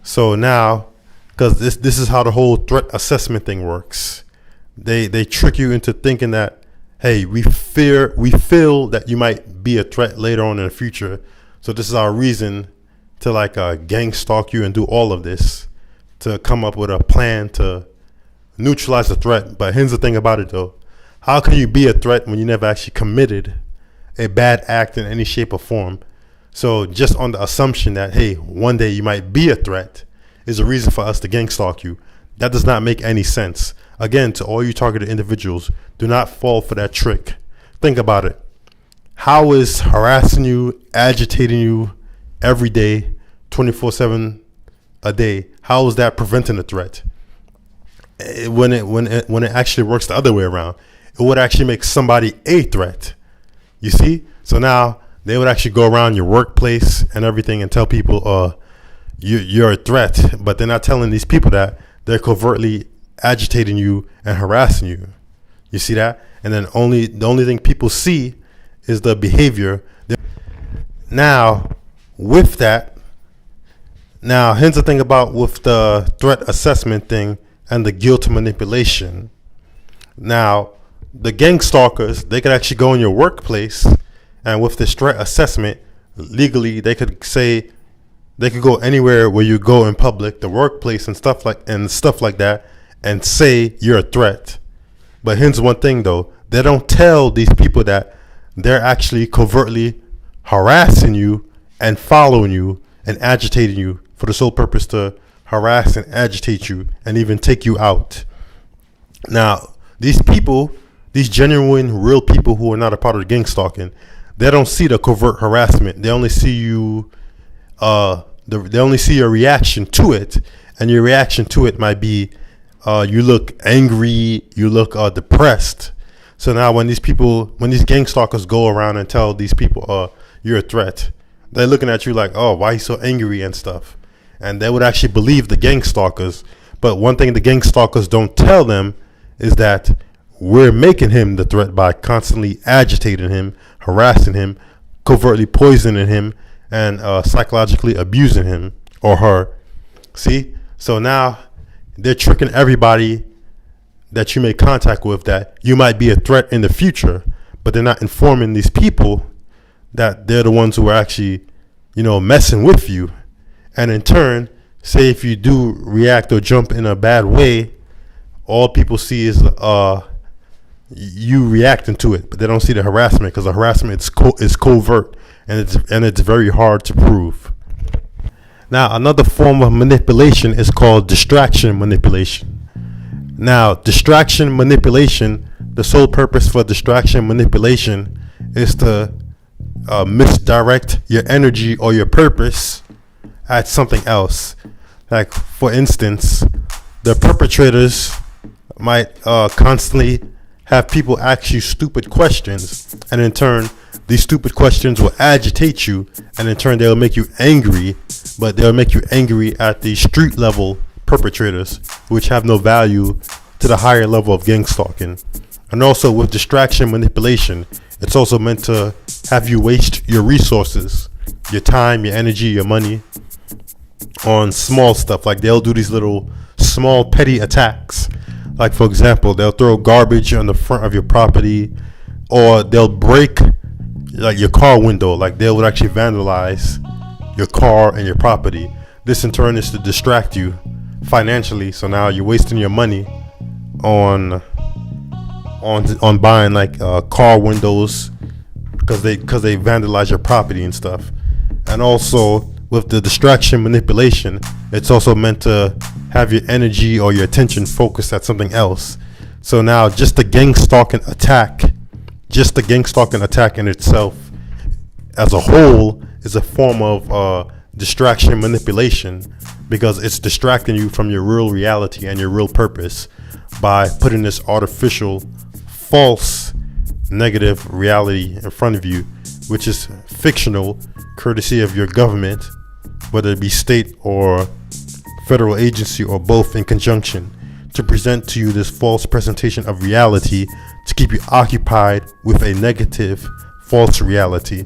So now, because this is how the whole threat assessment thing works. They trick you into thinking that, hey, we feel that you might be a threat later on in the future, so this is our reason to gang stalk you and do all of this, to come up with a plan to neutralize the threat. But here's the thing about it though. How can you be a threat when you never actually committed a bad act in any shape or form? So just on the assumption that, hey, one day you might be a threat is a reason for us to gang stalk you. That does not make any sense. Again, to all you targeted individuals, do not fall for that trick. Think about it. How is harassing you, agitating you every day, 24/7 a day, how is that preventing a threat? When it actually works the other way around, it would actually make somebody a threat. You see? So now they would actually go around your workplace and everything and tell people, you're a threat, but they're not telling these people that they're covertly agitating you and harassing you. You see that? And then the only thing people see is the behavior. Now, with that, here's the thing about with the threat assessment thing and the guilt manipulation. Now, the gang stalkers, they could actually go in your workplace, and with this threat assessment, legally they could say they could go anywhere where you go in public, the workplace and stuff like that, and say you're a threat. But here's one thing though, they don't tell these people that they're actually covertly harassing you and following you and agitating you for the sole purpose to harass and agitate you and even take you out. Now, these people, these genuine, real people who are not a part of the gang stalking, they don't see the covert harassment. They only see you, they only see your reaction to it, and your reaction to it might be, you look angry, you look depressed. So now when these gang stalkers go around and tell these people, you're a threat, they're looking at you like, oh, why are you so angry and stuff? And they would actually believe the gang stalkers But one thing the gang stalkers don't tell them is that we're making him the threat by constantly agitating him, harassing him, covertly poisoning him, and psychologically abusing him or her. See? So now they're tricking everybody that you make contact with that you might be a threat in the future, but they're not informing these people that they're the ones who are actually, messing with you. And in turn, say if you do react or jump in a bad way, all people see is you reacting to it, but they don't see the harassment, because the harassment is covert, and it's very hard to prove. Now, another form of manipulation is called distraction manipulation. Now, distraction manipulation, the sole purpose for distraction manipulation is to misdirect your energy or your purpose at something else. Like, for instance, the perpetrators might constantly have people ask you stupid questions, and in turn, these stupid questions will agitate you, and in turn, they'll make you angry, but they'll make you angry at the street level perpetrators, which have no value to the higher level of gang stalking. And also with distraction manipulation, it's also meant to have you waste your resources, your time, your energy, your money on small stuff. Like, they'll do these little small petty attacks. Like, for example, they'll throw garbage on the front of your property, or they'll break like your car window. Like, they would actually vandalize your car and your property. This in turn is to distract you financially. So now you're wasting your money on buying like car windows because they vandalize your property and stuff. And also with the distraction manipulation, it's also meant to have your energy or your attention focused at something else. So now just the gang stalking attack in itself as a whole is a form of distraction manipulation, because it's distracting you from your real reality and your real purpose by putting this artificial, false, negative reality in front of you, which is fictional, courtesy of your government, whether it be state or federal agency or both in conjunction, to present to you this false presentation of reality to keep you occupied with a negative, false reality.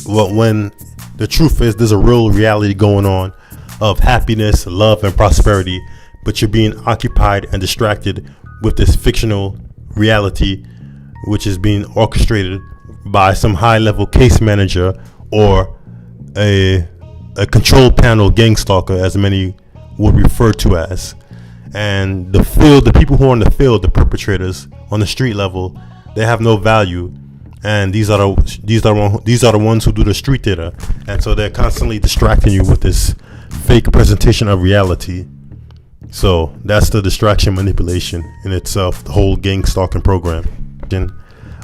Well, when the truth is there's a real reality going on of happiness, love, and prosperity, but you're being occupied and distracted with this fictional reality, which is being orchestrated by some high-level case manager or a control panel gang stalker, as many would refer to as. And the people who are in the field, the perpetrators on the street level, they have no value. And these are the ones who do the street theater, and so they're constantly distracting you with this fake presentation of reality. So that's the distraction manipulation in itself, the whole gang stalking program.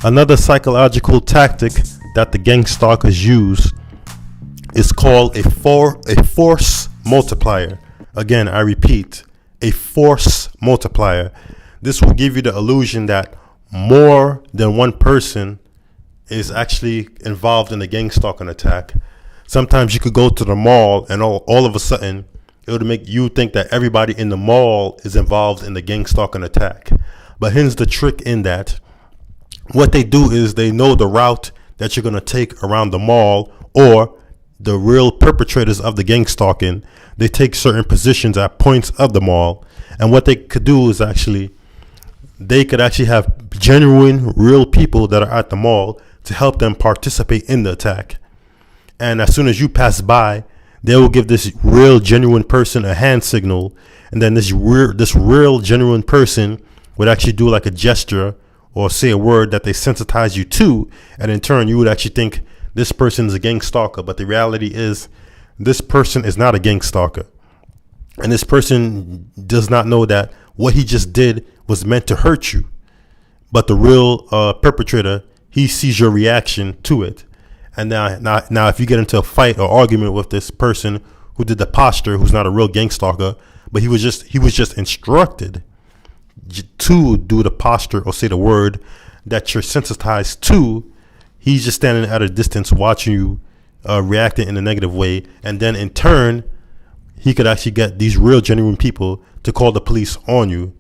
Another psychological tactic that the gang stalkers use is called a force multiplier. Again, I repeat, a force multiplier. This will give you the illusion that more than one person is actually involved in the gang stalking attack. Sometimes you could go to the mall and all of a sudden it would make you think that everybody in the mall is involved in the gang stalking attack. But here's the trick in that. What they do is they know the route that you're going to take around the mall, or the real perpetrators of the gang stalking, they take certain positions at points of the mall. And what they could do is they could actually have genuine, real people that are at the mall to help them participate in the attack. And as soon as you pass by, they will give this real, genuine person a hand signal, and then this real, genuine person would actually do like a gesture or say a word that they sensitize you to, and in turn you would actually think this person is a gang stalker. But the reality is this person is not a gang stalker, and this person does not know that what he just did was meant to hurt you. But the real perpetrator, he sees your reaction to it. And now if you get into a fight or argument with this person who did the posture, who's not a real gang stalker, but he was just instructed to do the posture or say the word that you're sensitized to, he's just standing at a distance watching you reacting in a negative way. And then in turn, he could actually get these real genuine people to call the police on you,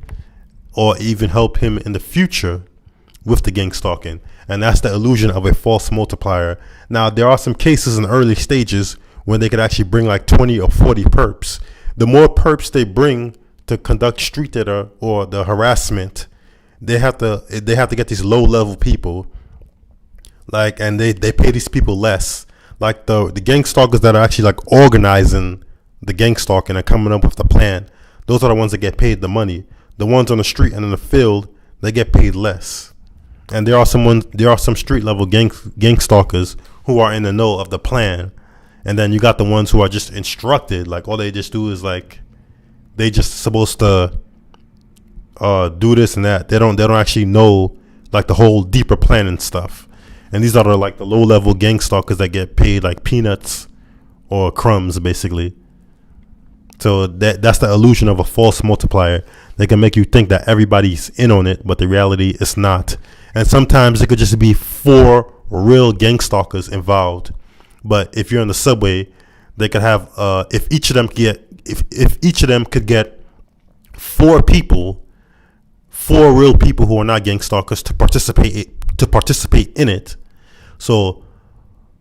or even help him in the future with the gang stalking. And that's the illusion of a false multiplier. Now, there are some cases in early stages when they could actually bring like 20 or 40 perps. The more perps they bring to conduct street data or the harassment, they have to get these low level people, like, and they pay these people less. Like the gang stalkers that are actually like organizing the gang stalking and coming up with the plan, those are the ones that get paid the money. The ones on the street and in the field, they get paid less. And there are some street level gang stalkers who are in the know of the plan. And then you got the ones who are just instructed, like all they just do is like they just supposed to do this and that. They don't actually know like the whole deeper plan and stuff. And these are the low level gang stalkers that get paid like peanuts or crumbs, basically. So that's the illusion of a false multiplier. They can make you think that everybody's in on it, but the reality is not. And sometimes it could just be 4 real gang stalkers involved. But if you're in the subway, they could have if each of them could get 4 people, 4 real people who are not gang stalkers to participate in it. So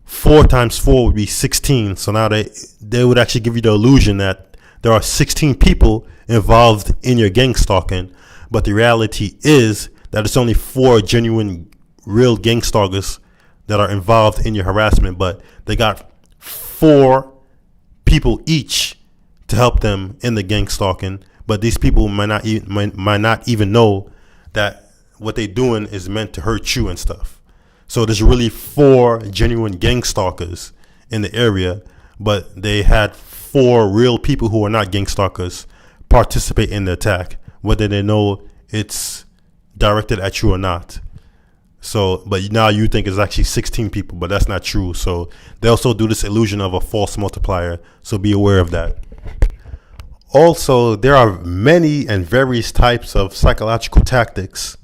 4 times 4 would be 16. So now they would actually give you the illusion that there are 16 people involved in your gang stalking, but the reality is that it's only 4 genuine, real gang stalkers that are involved in your harassment, but they got 4 people each to help them in the gang stalking. But these people might not even know that what they're doing is meant to hurt you and stuff. So there's really 4 genuine gang stalkers in the area, but they had 4 real people who are not gang stalkers participate in the attack, whether they know it's directed at you or not. So, but now you think it's actually 16 people, but that's not true. So they also do this illusion of a false multiplier. So be aware of that. Also, there are many and various types of psychological tactics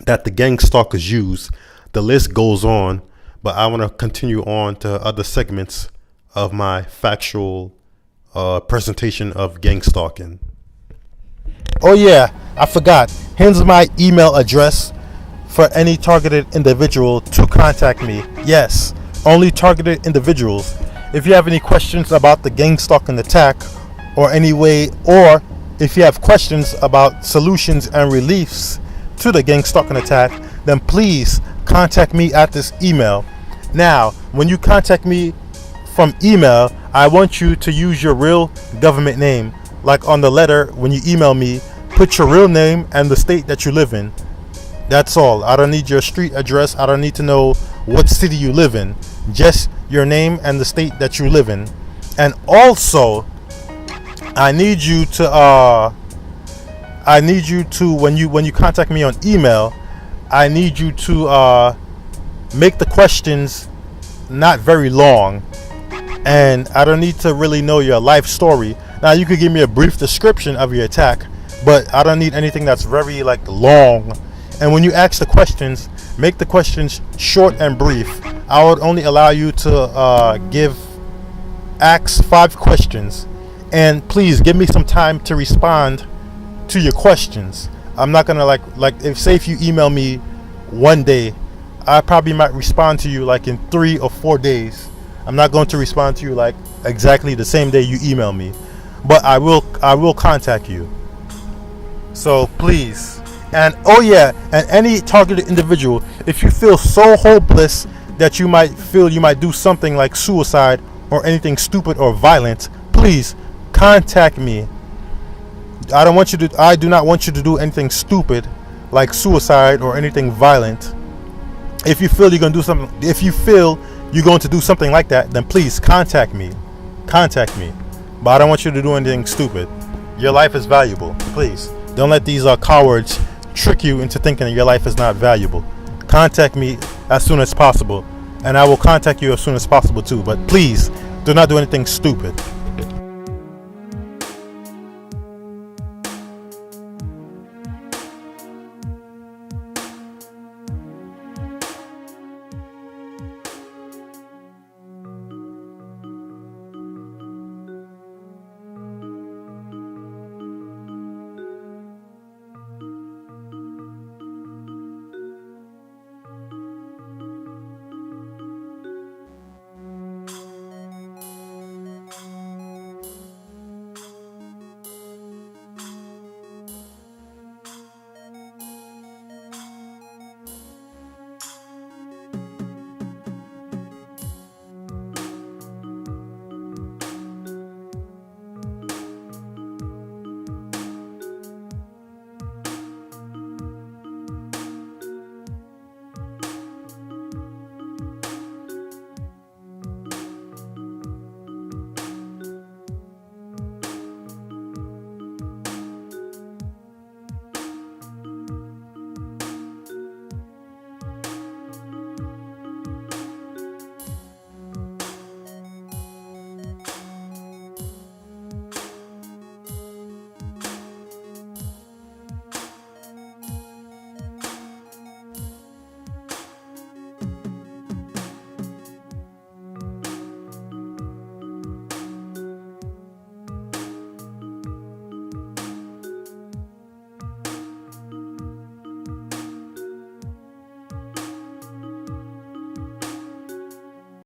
that the gang stalkers use. The list goes on, but I want to continue on to other segments of my factual presentation of gang stalking. Oh yeah, I forgot. Here's my email address for any targeted individual to contact me. Yes, only targeted individuals. If you have any questions about the gang stalking attack or if you have questions about solutions and reliefs to the gang stalking attack, then please contact me at this email. Now, when you contact me from email, I want you to use your real government name. Like on the letter, when you email me, put your real name and the state that you live in. That's all. I don't need your street address. I don't need to know what city you live in. Just your name and the state that you live in. And also, I need you to when you contact me on email, I need you to make the questions not very long, and I don't need to really know your life story. Now you could give me a brief description of your attack, but I don't need anything that's very long. And when you ask the questions, make the questions short and brief. I would only allow you to ask 5 questions, and please give me some time to respond to your questions. I'm not gonna if you email me one day, I probably might respond to you in 3 or 4 days. I'm not going to respond to you exactly the same day you email me, but I will contact you. So please, and and any targeted individual, if you feel so hopeless that you might do something like suicide or anything stupid or violent, please contact me. I do not want you to do anything stupid like suicide or anything violent. If you feel you're going to do something like that, then please contact me. But I don't want you to do anything stupid. Your life is valuable. Please don't let these cowards trick you into thinking that your life is not valuable. Contact me as soon as possible, and I will contact you as soon as possible too. But please do not do anything stupid.